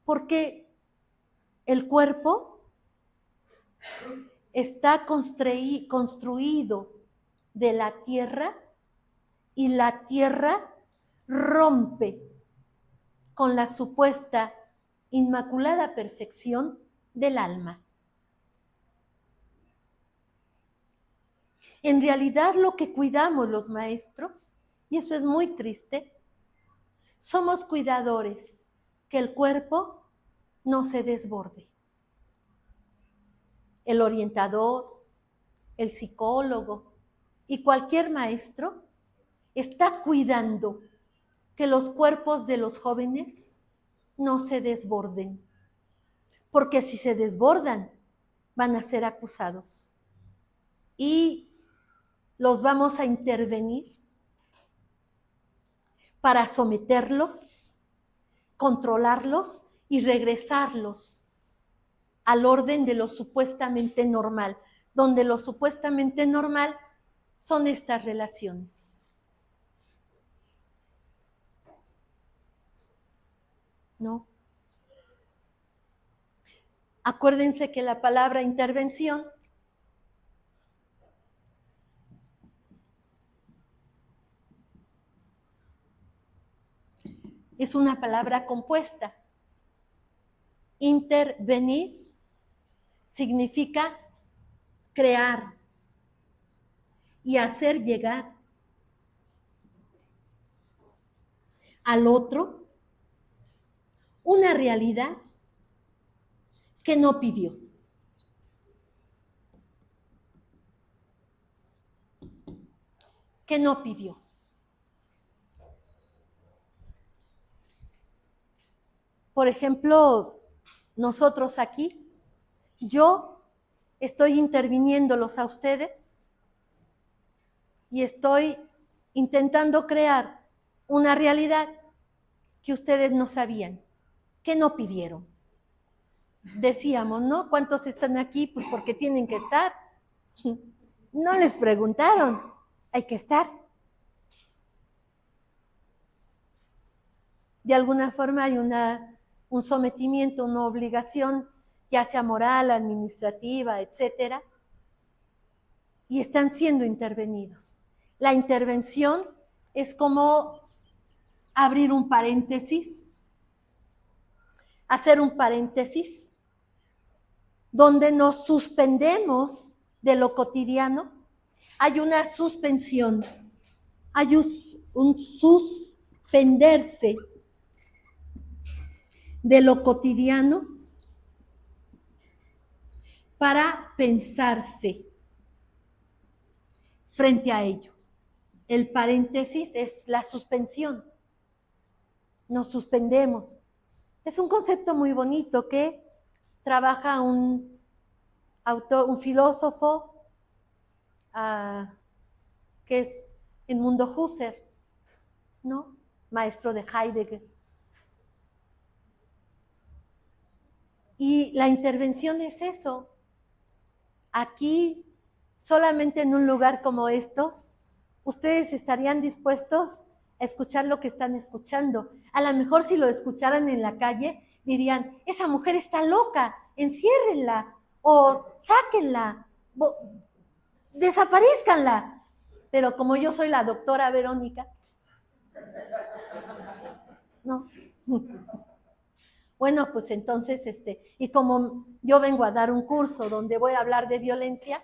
A: Porque el cuerpo está construido de la tierra y la tierra rompe con la supuesta inmaculada perfección del alma. En realidad lo que cuidamos los maestros, y eso es muy triste, somos cuidadores, que el cuerpo no se desborde. El orientador, el psicólogo y cualquier maestro está cuidando que los cuerpos de los jóvenes no se desborden, porque si se desbordan van a ser acusados y los vamos a intervenir para someterlos, controlarlos y regresarlos al orden de lo supuestamente normal, donde lo supuestamente normal son estas relaciones. ¿No? Acuérdense que la palabra intervención es una palabra compuesta. Intervenir significa crear y hacer llegar al otro una realidad que no pidió. Que no pidió. Por ejemplo, nosotros aquí, yo estoy interviniéndolos a ustedes y estoy intentando crear una realidad que ustedes no sabían, que no pidieron. Decíamos, ¿no? ¿Cuántos están aquí? Pues porque tienen que estar. No les preguntaron, hay que estar. De alguna forma hay un sometimiento, una obligación, ya sea moral, administrativa, etcétera, y están siendo intervenidos. La intervención es como abrir un paréntesis, hacer un paréntesis, donde nos suspendemos de lo cotidiano. Hay una suspensión, hay un suspenderse de lo cotidiano para pensarse frente a ello. El paréntesis es la suspensión. Nos suspendemos. Es un concepto muy bonito que trabaja un filósofo que es Edmundo Husserl, ¿no? Maestro de Heidegger. Y la intervención es eso. Aquí, solamente en un lugar como estos, ustedes estarían dispuestos a escuchar lo que están escuchando. A lo mejor si lo escucharan en la calle, dirían, esa mujer está loca, enciérrenla, o sáquenla, desaparezcanla. Pero como yo soy la doctora Verónica, no. Bueno, pues entonces, y como yo vengo a dar un curso donde voy a hablar de violencia,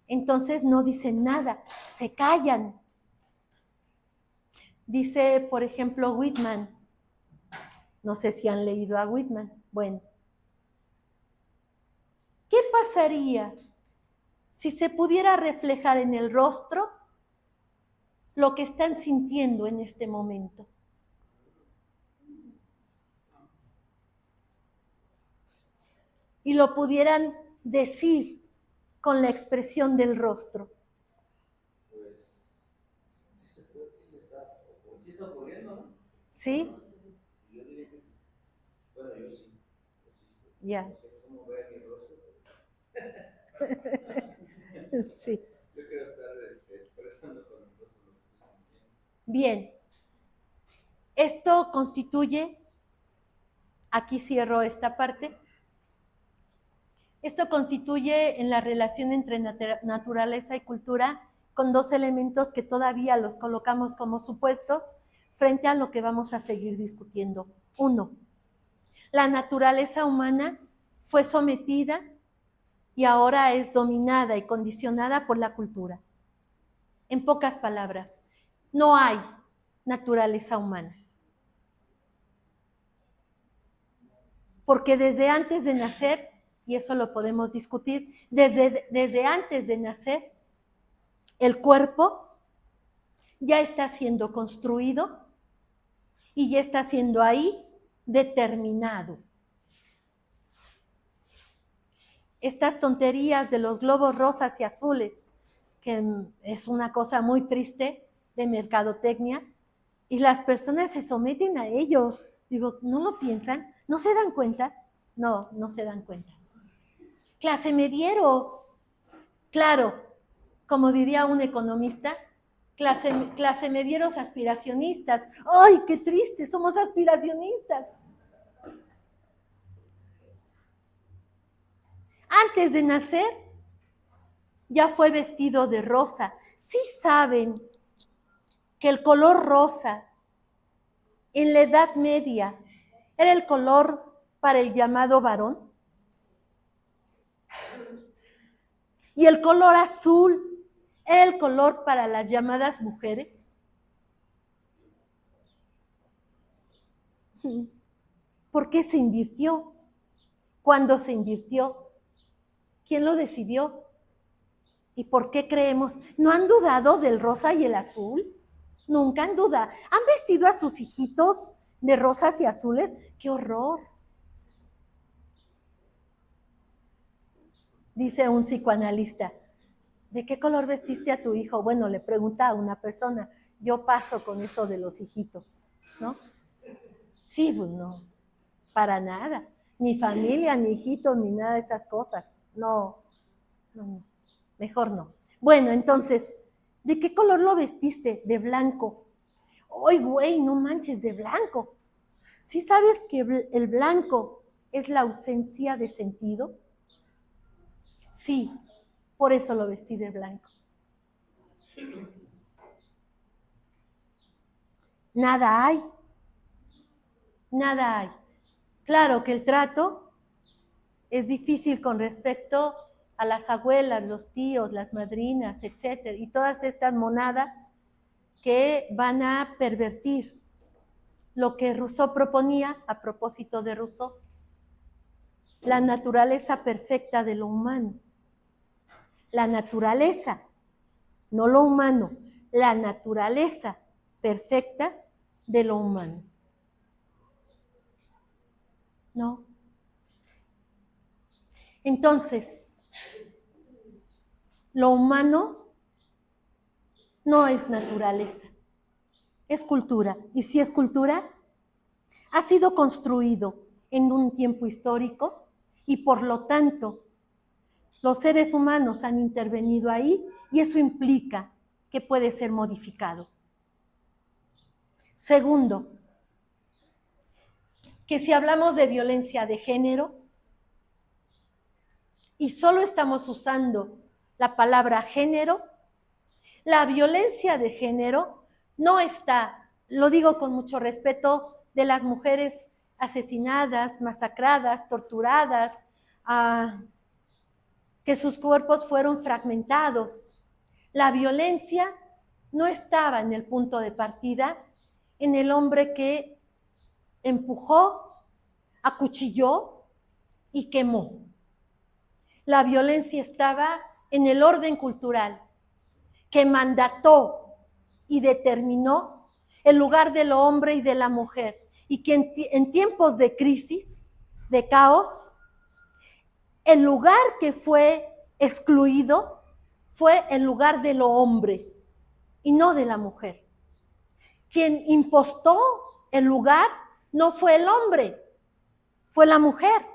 A: entonces no dicen nada, se callan. Dice, por ejemplo, Whitman. No sé si han leído a Whitman. Bueno, ¿qué pasaría si se pudiera reflejar en el rostro lo que están sintiendo en este momento? Y lo pudieran decir con la expresión del rostro.
B: Pues sí está ocurriendo, ¿no?
A: ¿Sí?
B: Yo diría que sí. Bueno, yo sí.
A: Ya.
B: No sé cómo ver mi rostro.
A: Sí.
B: Yo quiero estar expresando con mi rostro.
A: Bien. Esto constituye, aquí cierro esta parte, esto constituye en la relación entre naturaleza y cultura con dos elementos que todavía los colocamos como supuestos frente a lo que vamos a seguir discutiendo. Uno, la naturaleza humana fue sometida y ahora es dominada y condicionada por la cultura. En pocas palabras, no hay naturaleza humana. Porque desde antes de nacer, y eso lo podemos discutir, desde antes de nacer, el cuerpo ya está siendo construido y ya está siendo ahí determinado. Estas tonterías de los globos rosas y azules, que es una cosa muy triste de mercadotecnia, y las personas se someten a ello. Digo, ¿no lo piensan? ¿No se dan cuenta? No, no se dan cuenta. Clase medieros. Claro, como diría un economista, clase medieros aspiracionistas. ¡Ay, qué triste! Somos aspiracionistas. Antes de nacer, ya fue vestido de rosa. Sí saben que el color rosa en la Edad Media era el color para el llamado varón. Y el color azul era el color para las llamadas mujeres. ¿Por qué se invirtió? ¿Cuándo se invirtió? ¿Quién lo decidió? ¿Y por qué creemos? ¿No han dudado del rosa y el azul? Nunca han dudado. ¿Han vestido a sus hijitos de rosas y azules? ¡Qué horror! Dice un psicoanalista, ¿de qué color vestiste a tu hijo? Bueno, le pregunta a una persona, yo paso con eso de los hijitos, ¿no? Sí, pues no, para nada. Ni familia, ni hijitos, ni nada de esas cosas. No, no, mejor no. Bueno, entonces, ¿de qué color lo vestiste? De blanco. ¡Ay, güey, no manches, de blanco! ¿Sí sabes que el blanco es la ausencia de sentido? Sí, por eso lo vestí de blanco. Nada hay. Nada hay. Claro que el trato es difícil con respecto a las abuelas, los tíos, las madrinas, etcétera, y todas estas monadas que van a pervertir lo que Rousseau proponía a propósito de Rousseau, la naturaleza perfecta de lo humano. La naturaleza, no lo humano, la naturaleza perfecta de lo humano. ¿No? Entonces, lo humano no es naturaleza, es cultura. Y si es cultura, ha sido construido en un tiempo histórico y por lo tanto los seres humanos han intervenido ahí y eso implica que puede ser modificado. Segundo, que si hablamos de violencia de género y solo estamos usando la palabra género, la violencia de género no está, lo digo con mucho respeto, de las mujeres asesinadas, masacradas, torturadas, que sus cuerpos fueron fragmentados. La violencia no estaba en el punto de partida en el hombre que empujó, acuchilló y quemó. La violencia estaba en el orden cultural que mandató y determinó el lugar del hombre y de la mujer, y que en tiempos de crisis, de caos, el lugar que fue excluido fue el lugar de lo hombre y no de la mujer. Quien impostó el lugar no fue el hombre, fue la mujer.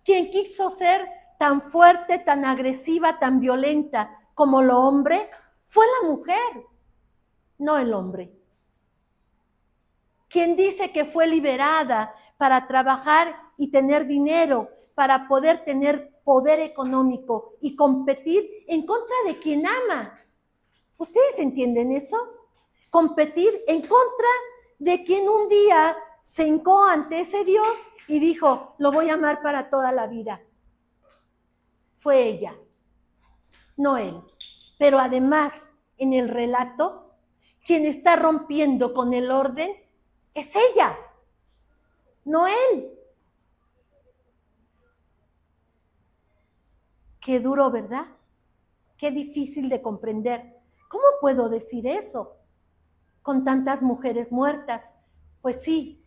A: Quien quiso ser tan fuerte, tan agresiva, tan violenta como lo hombre, fue la mujer, no el hombre. Quien dice que fue liberada para trabajar y tener dinero, para poder tener poder económico y competir en contra de quien ama. ¿Ustedes entienden eso? Competir en contra de quien un día se hincó ante ese Dios y dijo, lo voy a amar para toda la vida. Fue ella, no él. Pero además, en el relato, quien está rompiendo con el orden es ella, no él. Qué duro, ¿verdad? Qué difícil de comprender. ¿Cómo puedo decir eso? Con tantas mujeres muertas. Pues sí,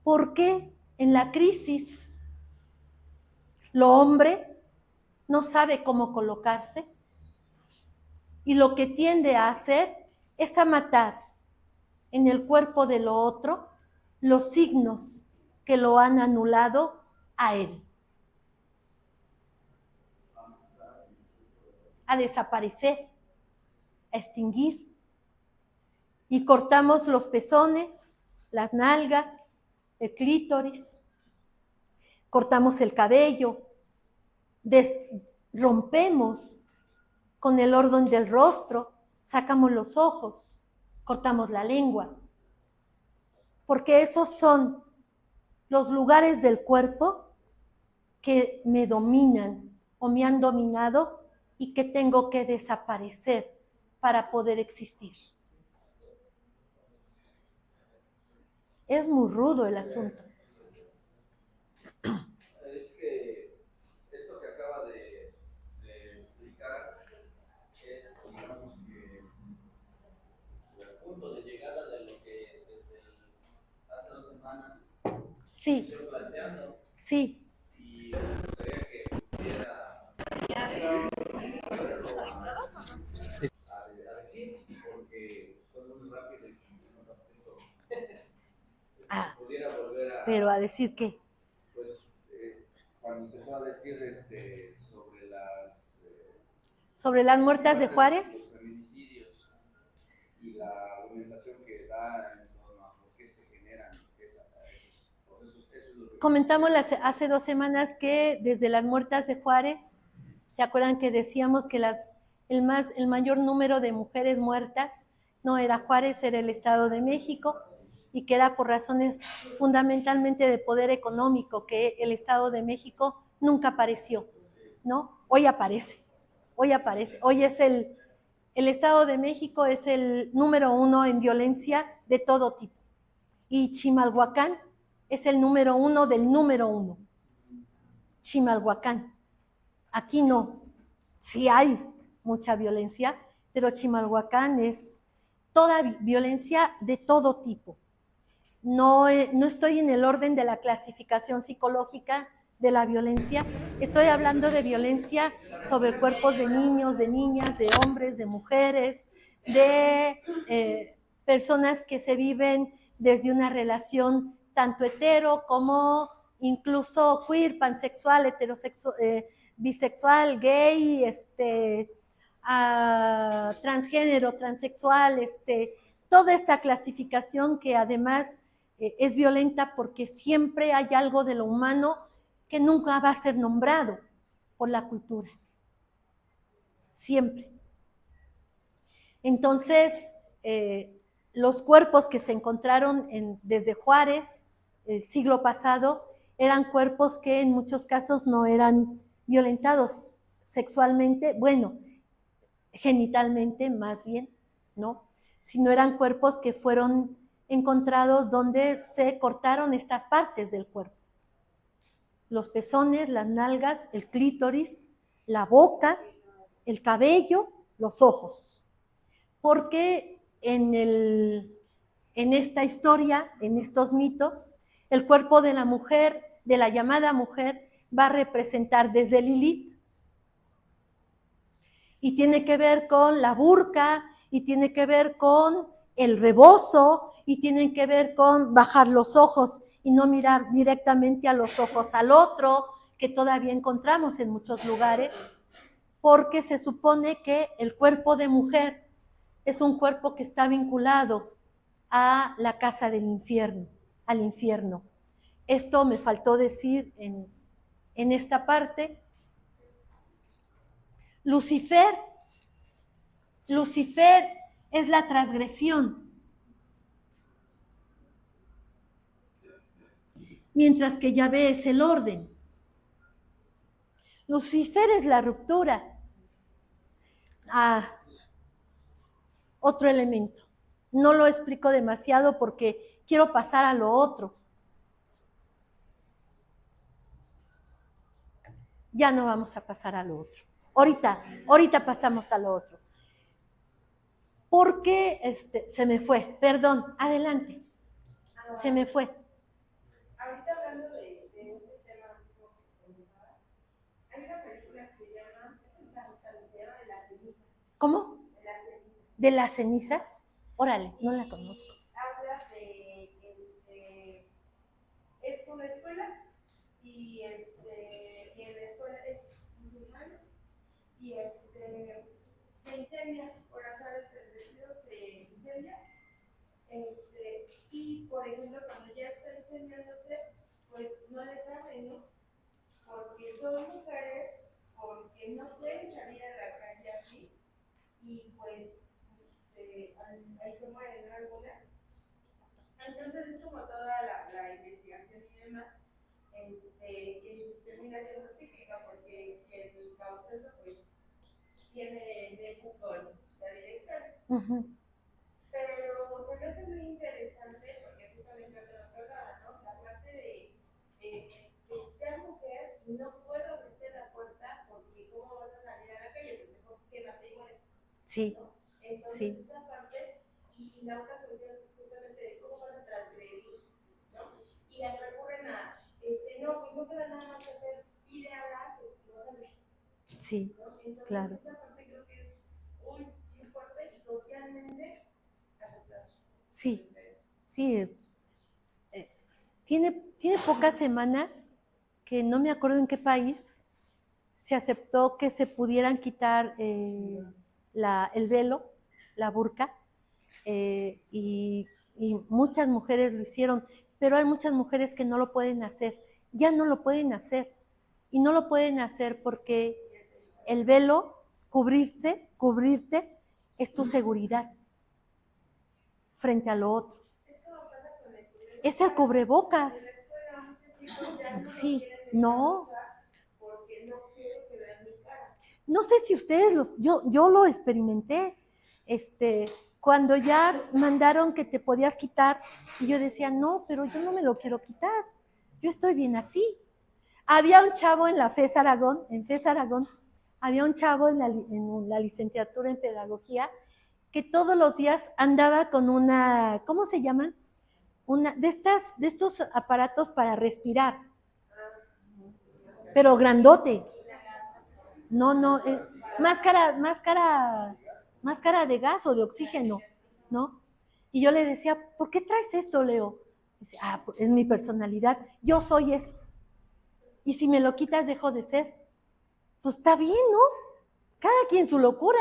A: porque en la crisis lo hombre no sabe cómo colocarse y lo que tiende a hacer es a matar en el cuerpo de lo otro los signos que lo han anulado a él. A desaparecer, a extinguir. Y cortamos los pezones, las nalgas, el clítoris, cortamos el cabello, rompemos con el orden del rostro, sacamos los ojos, cortamos la lengua, porque esos son los lugares del cuerpo que me dominan o me han dominado y que tengo que desaparecer para poder existir. Es muy rudo el asunto.
B: Es que esto que acaba de explicar es, digamos, que el punto de llegada de lo que desde hace 2 semanas
A: sí.
B: se fue planteando.
A: Sí.
B: Y me gustaría que pudiera a decir, porque fue muy rápido y no pudiera volver a...
A: ¿Pero a decir qué?
B: Pues cuando empezó a decir
A: sobre las muertas de Juárez,
B: los feminicidios y la argumentación que da en torno a por qué se generan esos procesos, eso es lo que...
A: Comentamos hace 2 semanas que desde las muertas de Juárez, ¿se acuerdan que decíamos que el mayor número de mujeres muertas no era Juárez, era el Estado de México, y que era por razones fundamentalmente de poder económico, que el Estado de México nunca apareció, ¿no? Hoy aparece, hoy es el Estado de México es el número 1 en violencia de todo tipo, y Chimalhuacán es el número 1 del número 1, Chimalhuacán. Aquí no, sí hay mucha violencia, pero Chimalhuacán es toda violencia de todo tipo. No estoy en el orden de la clasificación psicológica de la violencia, estoy hablando de violencia sobre cuerpos de niños, de niñas, de hombres, de mujeres, de personas que se viven desde una relación tanto hetero como incluso queer, pansexual, heterosexual, bisexual, gay, transgénero, transexual, toda esta clasificación que además es violenta porque siempre hay algo de lo humano que nunca va a ser nombrado por la cultura. Siempre. Entonces, los cuerpos que se encontraron desde Juárez, el siglo pasado, eran cuerpos que en muchos casos no eran violentados sexualmente, bueno, genitalmente más bien, ¿no? sino eran cuerpos que fueron encontrados donde se cortaron estas partes del cuerpo. Los pezones, las nalgas, el clítoris, la boca, el cabello, los ojos. Porque en esta historia, en estos mitos, el cuerpo de la mujer, de la llamada mujer, va a representar desde Lilith. Y tiene que ver con la burka, y tiene que ver con el rebozo, y tiene que ver con bajar los ojos y no mirar directamente a los ojos al otro, que todavía encontramos en muchos lugares, porque se supone que el cuerpo de mujer es un cuerpo que está vinculado a la casa del infierno, al infierno. Esto me faltó decir en esta parte. Lucifer es la transgresión, mientras que Yahvé es el orden. Lucifer es la ruptura. Otro elemento. No lo explico demasiado porque quiero pasar a lo otro. Ya no vamos a pasar a lo otro. Ahorita pasamos a lo otro. Porque se me fue, perdón, adelante. Se me fue.
C: Ahorita hablando de ese tema, hay una película que se llama, De las cenizas.
A: ¿Cómo?
C: De las cenizas.
A: ¿De las cenizas? Órale, no la conozco.
C: Habla de, es una escuela y en la escuela es musulmana y se incendia, por azares del destino se incendia. Y por ejemplo, cuando ya está incendiándose, pues no les abren, ¿no? Porque son mujeres, porque no pueden salir a la calle así, y pues ahí se mueren, ¿no? Algunas. Entonces es como toda la investigación y demás, que termina siendo cíclica, porque el causó eso, pues tiene nexo con la directora. Pero se me hace muy interesante porque justamente lo que hablaba, ¿no? La parte de que sea mujer y no puedo abrirte la puerta porque ¿cómo vas a salir a la calle? Pues mejor quédate y muere.
A: Sí.
C: ¿No? Entonces
A: Sí.
C: esa parte y la otra cuestión justamente de cómo vas a transgredir, ¿no? Y recurren a, no, pues no queda nada más que hacer, pide a la que vas a ver.
A: Sí,
C: ¿No? Entonces
A: claro.
C: esa parte creo que es muy fuerte y socialmente aceptada.
A: Sí, sí. Tiene pocas semanas que no me acuerdo en qué país se aceptó que se pudieran quitar el velo, la burka, y muchas mujeres lo hicieron, pero hay muchas mujeres que no lo pueden hacer, ya no lo pueden hacer, y no lo pueden hacer porque el velo, cubrirte, es tu seguridad frente a lo otro. Es el cubrebocas. Sí, no. No sé si ustedes yo lo experimenté. Cuando ya mandaron que te podías quitar, y yo decía, no, pero yo no me lo quiero quitar. Yo estoy bien así. Había un chavo en FES Aragón, había un chavo en la licenciatura en pedagogía que todos los días andaba con una, ¿cómo se llaman? De estos aparatos para respirar, pero grandote. No, es máscara de gas o de oxígeno, ¿no? Y yo le decía, ¿por qué traes esto, Leo? Dice, pues es mi personalidad, yo soy eso. Y si me lo quitas, dejo de ser. Pues está bien, ¿no? Cada quien su locura.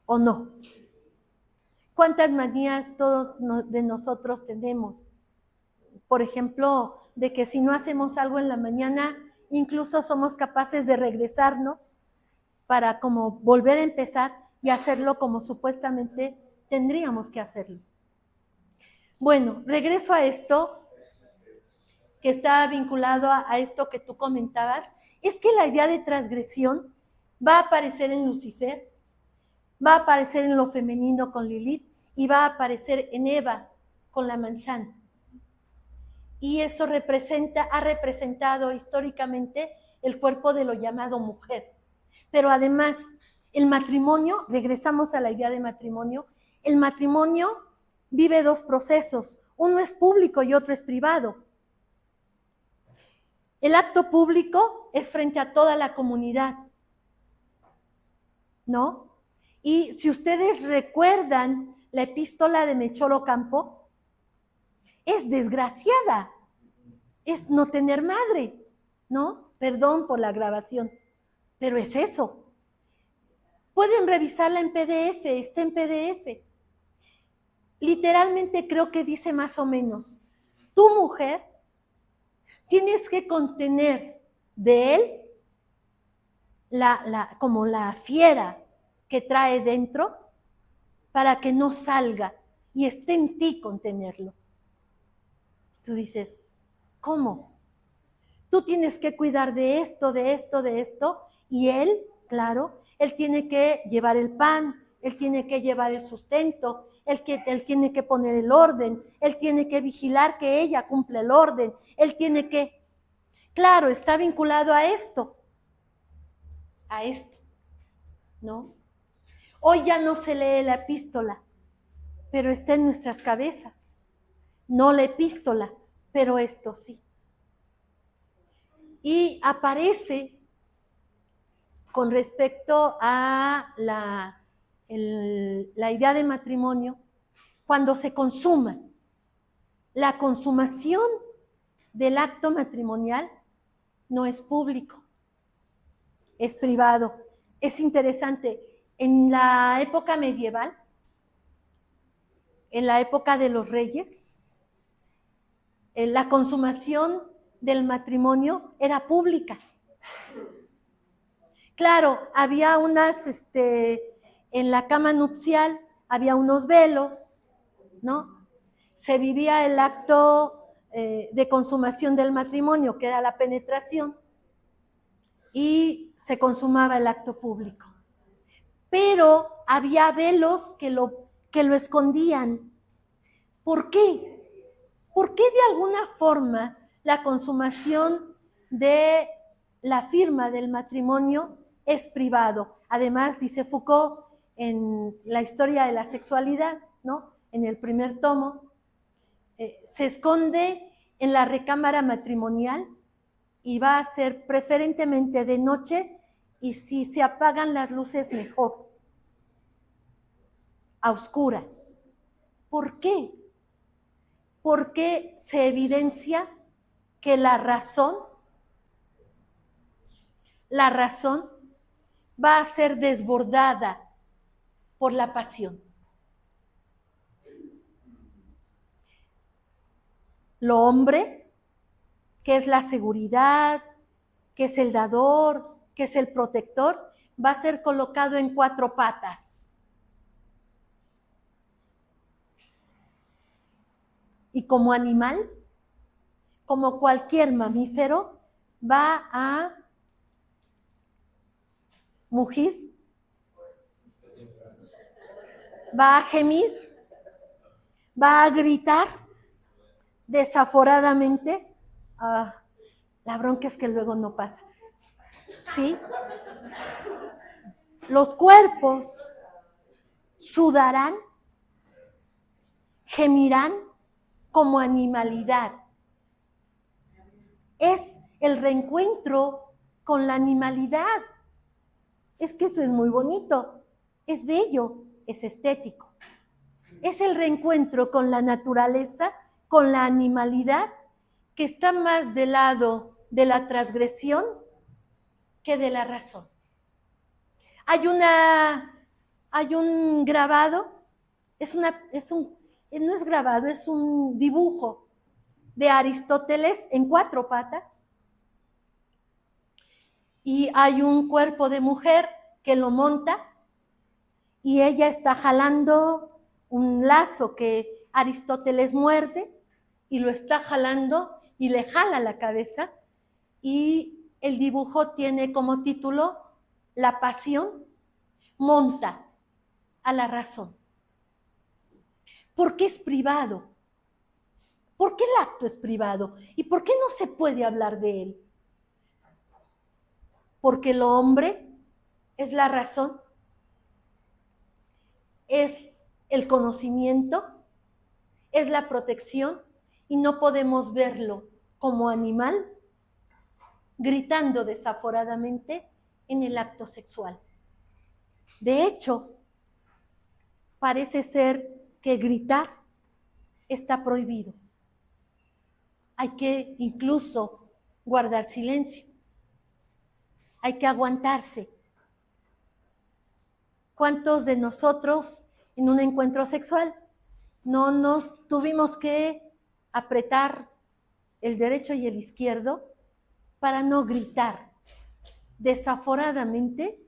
A: ¿O no? ¿Cuántas manías todos de nosotros tenemos? Por ejemplo, de que si no hacemos algo en la mañana, incluso somos capaces de regresarnos para como volver a empezar y hacerlo como supuestamente tendríamos que hacerlo. Bueno, regreso a esto que está vinculado a esto que tú comentabas, es que la idea de transgresión va a aparecer en Lucifer, va a aparecer en lo femenino con Lilith y va a aparecer en Eva con la manzana. Y eso ha representado históricamente el cuerpo de lo llamado mujer. Pero además, el matrimonio, regresamos a la idea de matrimonio, el matrimonio vive dos procesos, uno es público y otro es privado. El acto público es frente a toda la comunidad, ¿no? Y si ustedes recuerdan la epístola de Melchor Ocampo, es desgraciada, es no tener madre, ¿no? Perdón por la grabación, pero es eso. Pueden revisarla en PDF, está en PDF. Literalmente creo que dice más o menos, tu mujer tienes que contener de él como la fiera que trae dentro para que no salga y esté en ti contenerlo. Tú dices, ¿cómo? Tú tienes que cuidar de esto, de esto, de esto, y él, claro, él tiene que llevar el pan, él tiene que llevar el sustento, él tiene que poner el orden, él tiene que vigilar que ella cumpla el orden, él tiene que, claro, está vinculado a esto, ¿no? Hoy ya no se lee la epístola, pero está en nuestras cabezas, no la epístola, pero esto sí. Y aparece con respecto a la idea de matrimonio cuando se consuma. La consumación del acto matrimonial no es público, es privado. Es interesante, en la época medieval, en la época de los reyes, la consumación del matrimonio era pública. Claro, había en la cama nupcial había unos velos, ¿no? Se vivía el acto de consumación del matrimonio, que era la penetración, y se consumaba el acto público. Pero había velos que lo escondían. ¿Por qué? Porque de alguna forma la consumación de la firma del matrimonio es privado. Además, dice Foucault en la historia de la sexualidad, ¿no? En el primer tomo, se esconde en la recámara matrimonial y va a ser preferentemente de noche y si se apagan las luces mejor, a oscuras. ¿Por qué? Porque se evidencia que la razón va a ser desbordada por la pasión. Lo hombre, que es la seguridad, que es el dador, que es el protector, va a ser colocado en 4 patas. Y como animal, como cualquier mamífero, va a mugir, va a gemir, va a gritar desaforadamente. La bronca es que luego no pasa. ¿Sí? Los cuerpos sudarán, gemirán como animalidad. Es el reencuentro con la animalidad. Es que eso es muy bonito, es bello, es estético. Es el reencuentro con la naturaleza, con la animalidad, que está más del lado de la transgresión que de la razón. Hay un grabado, no es grabado, es un dibujo de Aristóteles en 4 patas. Y hay un cuerpo de mujer que lo monta y ella está jalando un lazo que Aristóteles muerde y lo está jalando y le jala la cabeza, y el dibujo tiene como título La pasión monta a la razón. ¿Por qué es privado? ¿Por qué el acto es privado? ¿Y por qué no se puede hablar de él? Porque el hombre es la razón, es el conocimiento, es la protección, y no podemos verlo como animal gritando desaforadamente en el acto sexual. De hecho, parece ser que gritar está prohibido. Hay que incluso guardar silencio. Hay que aguantarse. ¿Cuántos de nosotros en un encuentro sexual no nos tuvimos que apretar el derecho y el izquierdo para no gritar desaforadamente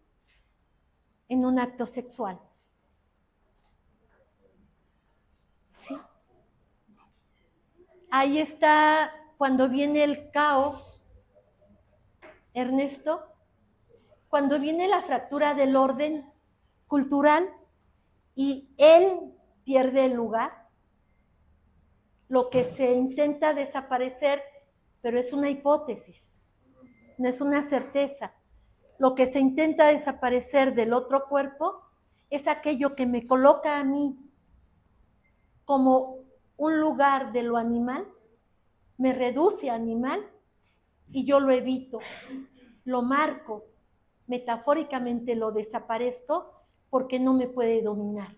A: en un acto sexual? Sí. Ahí está cuando viene el caos, Ernesto, cuando viene la fractura del orden cultural y él pierde el lugar, lo que se intenta desaparecer, pero es una hipótesis, no es una certeza. Lo que se intenta desaparecer del otro cuerpo es aquello que me coloca a mí como un lugar de lo animal, me reduce a animal y yo lo evito, lo marco, metafóricamente lo desaparezco porque no me puede dominar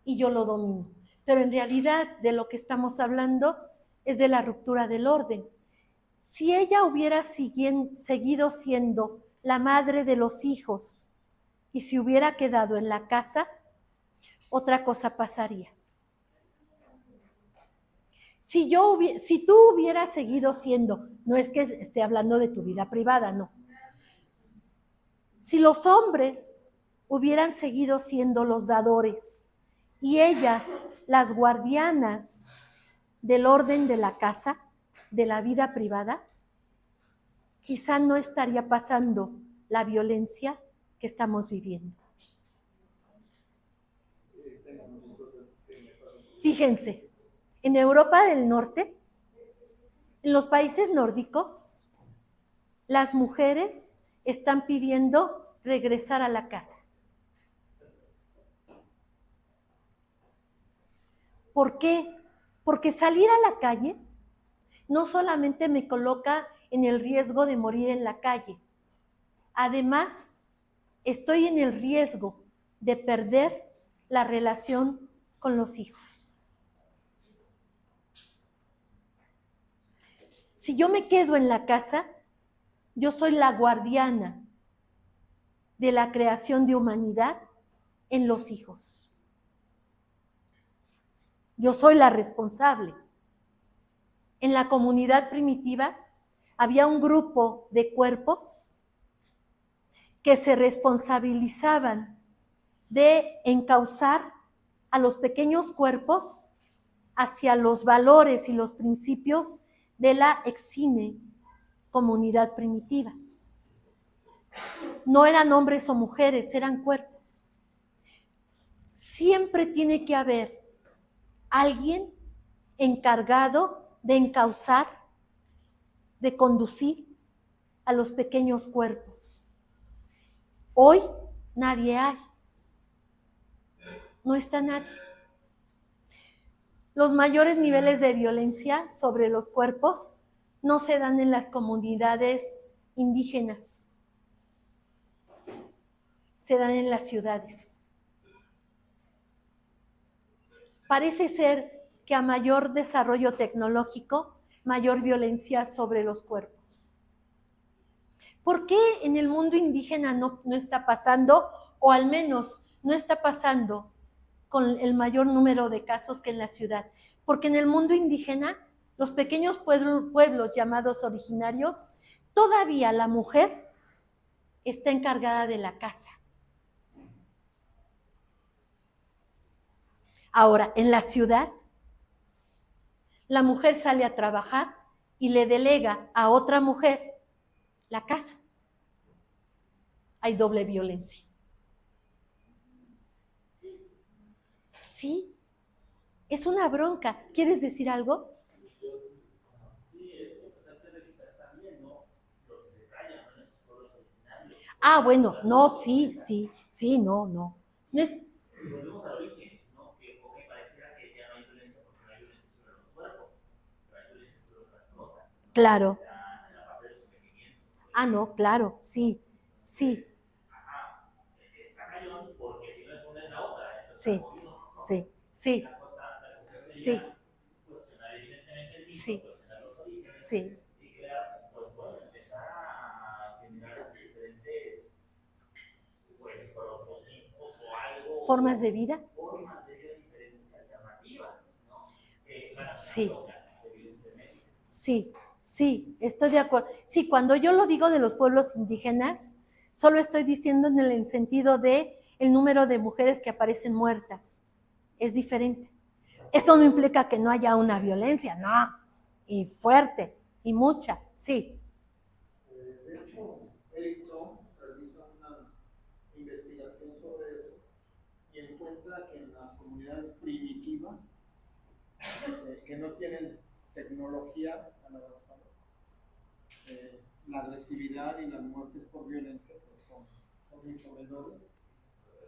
A: y yo lo domino. Pero en realidad de lo que estamos hablando es de la ruptura del orden. Si ella hubiera seguido siendo la madre de los hijos y se hubiera quedado en la casa, otra cosa pasaría. Si tú hubieras seguido siendo, no es que esté hablando de tu vida privada, no. Si los hombres hubieran seguido siendo los dadores y ellas las guardianas del orden de la casa, de la vida privada, quizá no estaría pasando la violencia que estamos viviendo. Fíjense, en Europa del Norte, en los países nórdicos, las mujeres están pidiendo regresar a la casa. ¿Por qué? Porque salir a la calle no solamente me coloca en el riesgo de morir en la calle, además estoy en el riesgo de perder la relación con los hijos. Si yo me quedo en la casa, yo soy la guardiana de la creación de humanidad en los hijos. Yo soy la responsable. En la comunidad primitiva había un grupo de cuerpos que se responsabilizaban de encauzar a los pequeños cuerpos hacia los valores y los principios de la exime comunidad primitiva. No eran hombres o mujeres, eran cuerpos. Siempre tiene que haber alguien encargado de encauzar, de conducir a los pequeños cuerpos. Hoy nadie hay. No está nadie. Los mayores niveles de violencia sobre los cuerpos no se dan en las comunidades indígenas, se dan en las ciudades. Parece ser que a mayor desarrollo tecnológico, mayor violencia sobre los cuerpos. ¿Por qué en el mundo indígena no está pasando, o al menos no está pasando con el mayor número de casos que en la ciudad? Porque en el mundo indígena, los pequeños pueblos llamados originarios, todavía la mujer está encargada de la casa. Ahora, en la ciudad, la mujer sale a trabajar y le delega a otra mujer la casa. Hay doble violencia. Sí, es una bronca. ¿Quieres decir algo?
D: Sí, es importante revisar también, ¿no? Lo que se callan, ¿no? En esos pueblos originarios.
A: Ah, bueno, no, sí, no. No es,
D: Y volvemos al origen, ¿no? Que pareciera que ya no hay violencia porque no hay violencia sobre los cuerpos, pero hay violencia sobre otras cosas, ¿no?
A: claro.
D: En la parte del sometimiento.
A: Ah, no, claro, sí.
D: Ajá, está cañón porque si no es una es la otra, entonces
A: Sí,
D: está jodido, ¿no?
A: sí.
D: La cuestión
A: Sí.
D: sería cuestionar evidentemente el mito,
A: Sí.
D: cuestionar los orígenes
A: Sí.
D: y crear, pues bueno, empezar a generar diferentes, pues, prototipos o algo.
A: ¿Formas de vida?
D: Formas de vida diferentes alternativas, ¿no? Que van a
A: Sí.
D: ser locas, evidentemente.
A: Sí, estoy de acuerdo. Sí, cuando yo lo digo de los pueblos indígenas, solo estoy diciendo en el sentido de el número de mujeres que aparecen muertas. Es diferente. Eso no implica que no haya una violencia, no. Y fuerte, y mucha, sí.
E: De hecho, Eric Fromm realiza una investigación sobre eso y encuentra que en las comunidades primitivas, que no tienen tecnología tan avanzada, la agresividad y las muertes por violencia pues son mucho menores.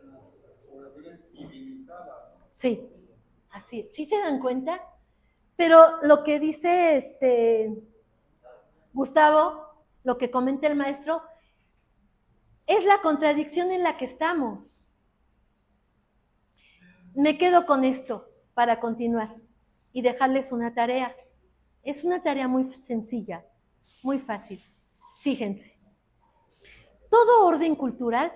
E: Las poblaciones civilizadas, ¿no?
A: Sí, así, sí se dan cuenta, pero lo que dice Gustavo, lo que comenta el maestro, es la contradicción en la que estamos. Me quedo con esto para continuar y dejarles una tarea. Es una tarea muy sencilla, muy fácil. Fíjense, todo orden cultural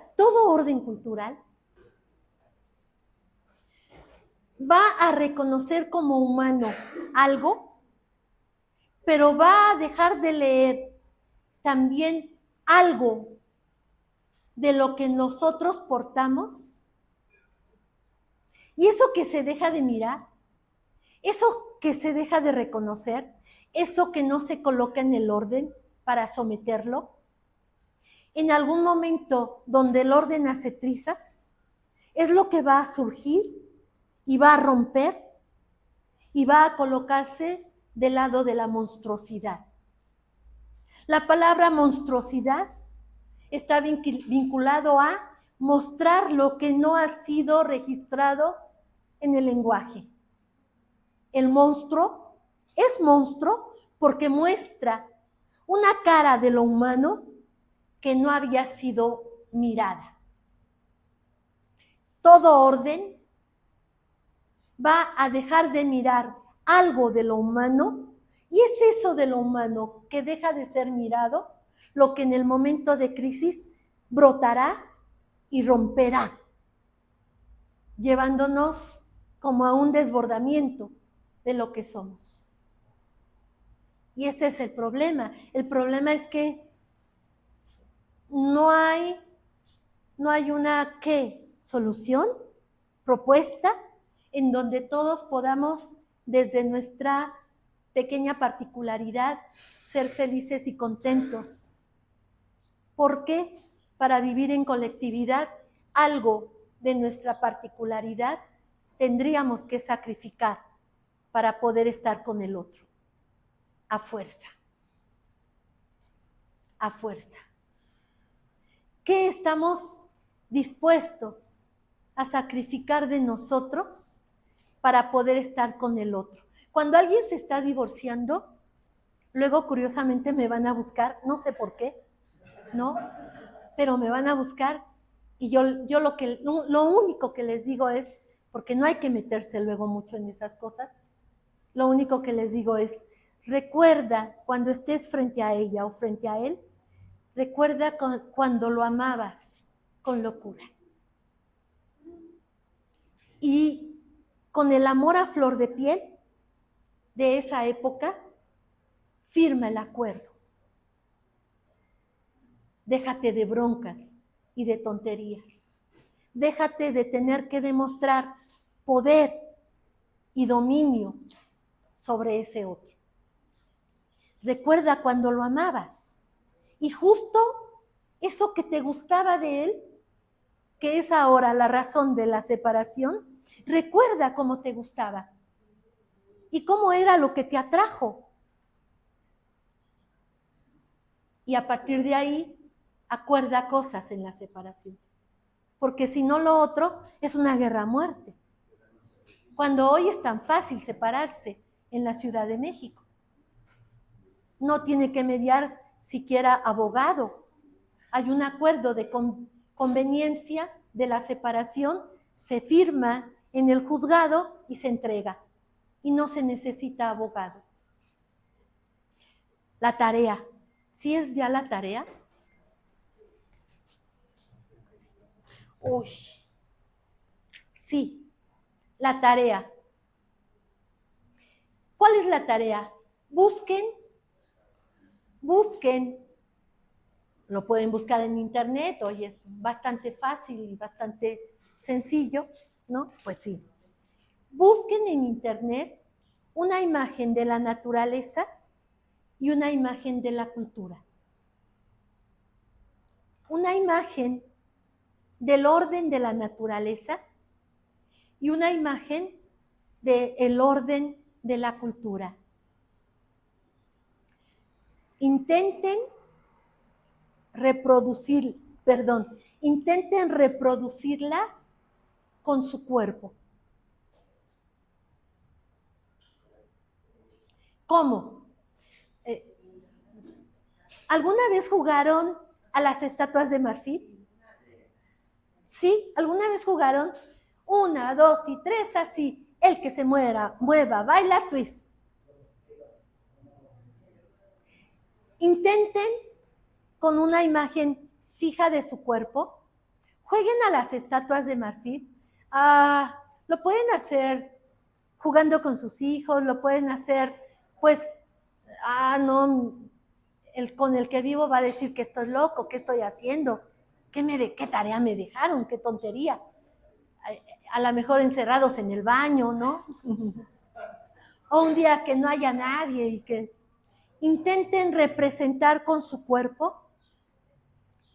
A: va a reconocer como humano algo, pero va a dejar de leer también algo de lo que nosotros portamos. Y eso que se deja de mirar, eso que se deja de reconocer, eso que no se coloca en el orden para someterlo, en algún momento donde el orden hace trizas, es lo que va a surgir y va a romper y va a colocarse del lado de la monstruosidad. La palabra monstruosidad está vinculado a mostrar lo que no ha sido registrado en el lenguaje. El monstruo es monstruo porque muestra una cara de lo humano que no había sido mirada. Todo orden va a dejar de mirar algo de lo humano y es eso de lo humano que deja de ser mirado lo que en el momento de crisis brotará y romperá, llevándonos como a un desbordamiento de lo que somos. Y ese es el problema. El problema es que no hay una solución, propuesta, en donde todos podamos, desde nuestra pequeña particularidad, ser felices y contentos. Porque para vivir en colectividad, algo de nuestra particularidad tendríamos que sacrificar para poder estar con el otro. A fuerza. A fuerza. ¿Qué estamos dispuestos a sacrificar de nosotros para poder estar con el otro? Cuando alguien se está divorciando, luego curiosamente me van a buscar, no sé por qué, ¿no? Pero me van a buscar y yo lo único que les digo es, porque no hay que meterse luego mucho en esas cosas, lo único que les digo es, recuerda cuando estés frente a ella o frente a él, recuerda cuando lo amabas con locura. Y con el amor a flor de piel de esa época, firma el acuerdo. Déjate de broncas y de tonterías. Déjate de tener que demostrar poder y dominio sobre ese otro. Recuerda cuando lo amabas. Y justo eso que te gustaba de él, que es ahora la razón de la separación, Recuerda cómo te gustaba y cómo era lo que te atrajo. Y a partir de ahí, acuerda cosas en la separación. Porque si no, lo otro es una guerra a muerte. Cuando hoy es tan fácil separarse en la Ciudad de México. No tiene que mediar siquiera abogado. Hay un acuerdo de conveniencia de la separación, se firma en el juzgado y se entrega. Y no se necesita abogado. La tarea. ¿Sí es ya la tarea? Uy. Sí, la tarea. ¿Cuál es la tarea? Busquen, lo pueden buscar en internet, hoy es bastante fácil y bastante sencillo, ¿no? Pues sí. Busquen en internet una imagen de la naturaleza y una imagen de la cultura. Una imagen del orden de la naturaleza y una imagen del orden de la cultura. Intenten reproducirla con su cuerpo. ¿Cómo? ¿Alguna vez jugaron a las estatuas de marfil? ¿Sí? ¿Alguna vez jugaron? 1, 2 y 3, así. El que se mueva, baila, twist. Intenten con una imagen fija de su cuerpo, jueguen a las estatuas de marfil. Lo pueden hacer jugando con sus hijos, lo pueden hacer, pues, no, con el que vivo va a decir que estoy loco, ¿qué estoy haciendo? ¿Qué tarea me dejaron? ¿Qué tontería? A lo mejor encerrados en el baño, ¿no? O un día que no haya nadie y que intenten representar con su cuerpo,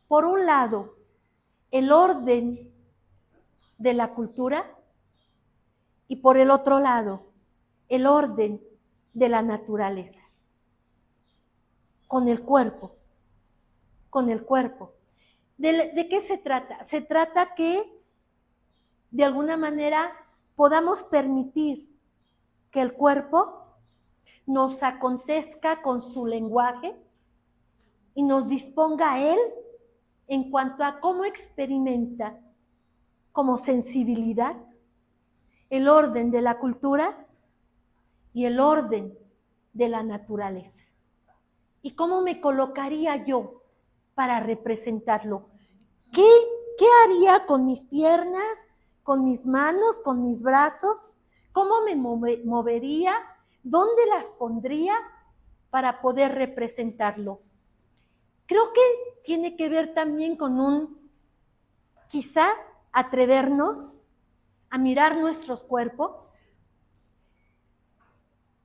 A: por un lado, el orden de la cultura y por el otro lado, el orden de la naturaleza. Con el cuerpo. ¿De qué se trata? Se trata que, de alguna manera, podamos permitir que el cuerpo nos acontezca con su lenguaje y nos disponga a él en cuanto a cómo experimenta como sensibilidad el orden de la cultura y el orden de la naturaleza. ¿Y cómo me colocaría yo para representarlo? ¿Qué haría con mis piernas, con mis manos, con mis brazos? ¿Cómo me movería? ¿Dónde las pondría para poder representarlo? Creo que tiene que ver también con quizá atrevernos a mirar nuestros cuerpos,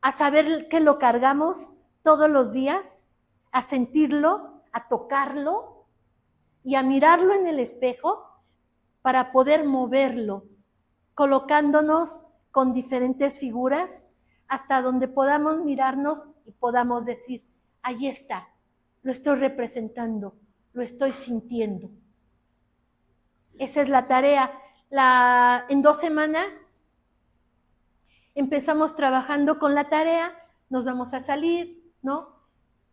A: a saber que lo cargamos todos los días, a sentirlo, a tocarlo y a mirarlo en el espejo para poder moverlo, colocándonos con diferentes figuras hasta donde podamos mirarnos y podamos decir, ahí está, lo estoy representando, lo estoy sintiendo. Esa es la tarea. En 2 semanas empezamos trabajando con la tarea, nos vamos a salir, ¿no?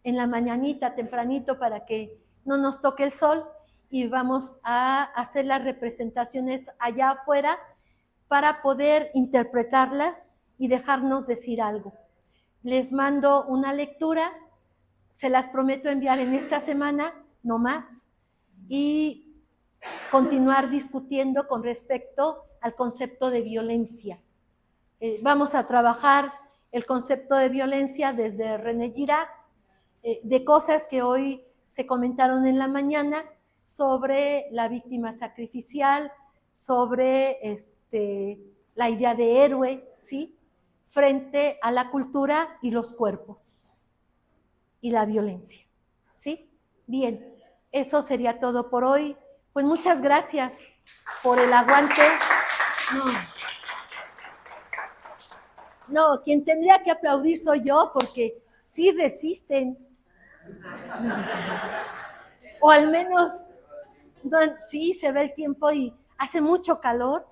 A: En la mañanita, tempranito, para que no nos toque el sol, y vamos a hacer las representaciones allá afuera para poder interpretarlas y dejarnos decir algo. Les mando una lectura, se las prometo enviar en esta semana, no más, y continuar discutiendo con respecto al concepto de violencia. Vamos a trabajar el concepto de violencia desde René Girard, de cosas que hoy se comentaron en la mañana sobre la víctima sacrificial, sobre la idea de héroe, ¿sí? Frente a la cultura y los cuerpos y la violencia, ¿sí? Bien, eso sería todo por hoy. Pues muchas gracias por el aguante. No. No, quien tendría que aplaudir soy yo porque sí resisten. O al menos, sí, se ve el tiempo y hace mucho calor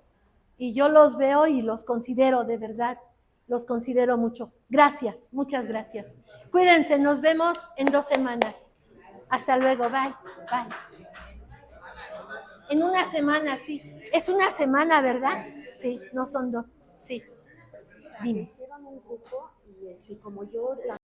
A: y yo los veo y los considero, de verdad, los considero mucho. Gracias, muchas gracias. Cuídense, nos vemos en 2 semanas. Hasta luego, bye, bye. En una semana, sí. Es una semana, ¿verdad? Sí, no son 2. Sí. Dime.
F: Hicieron un grupo y como yo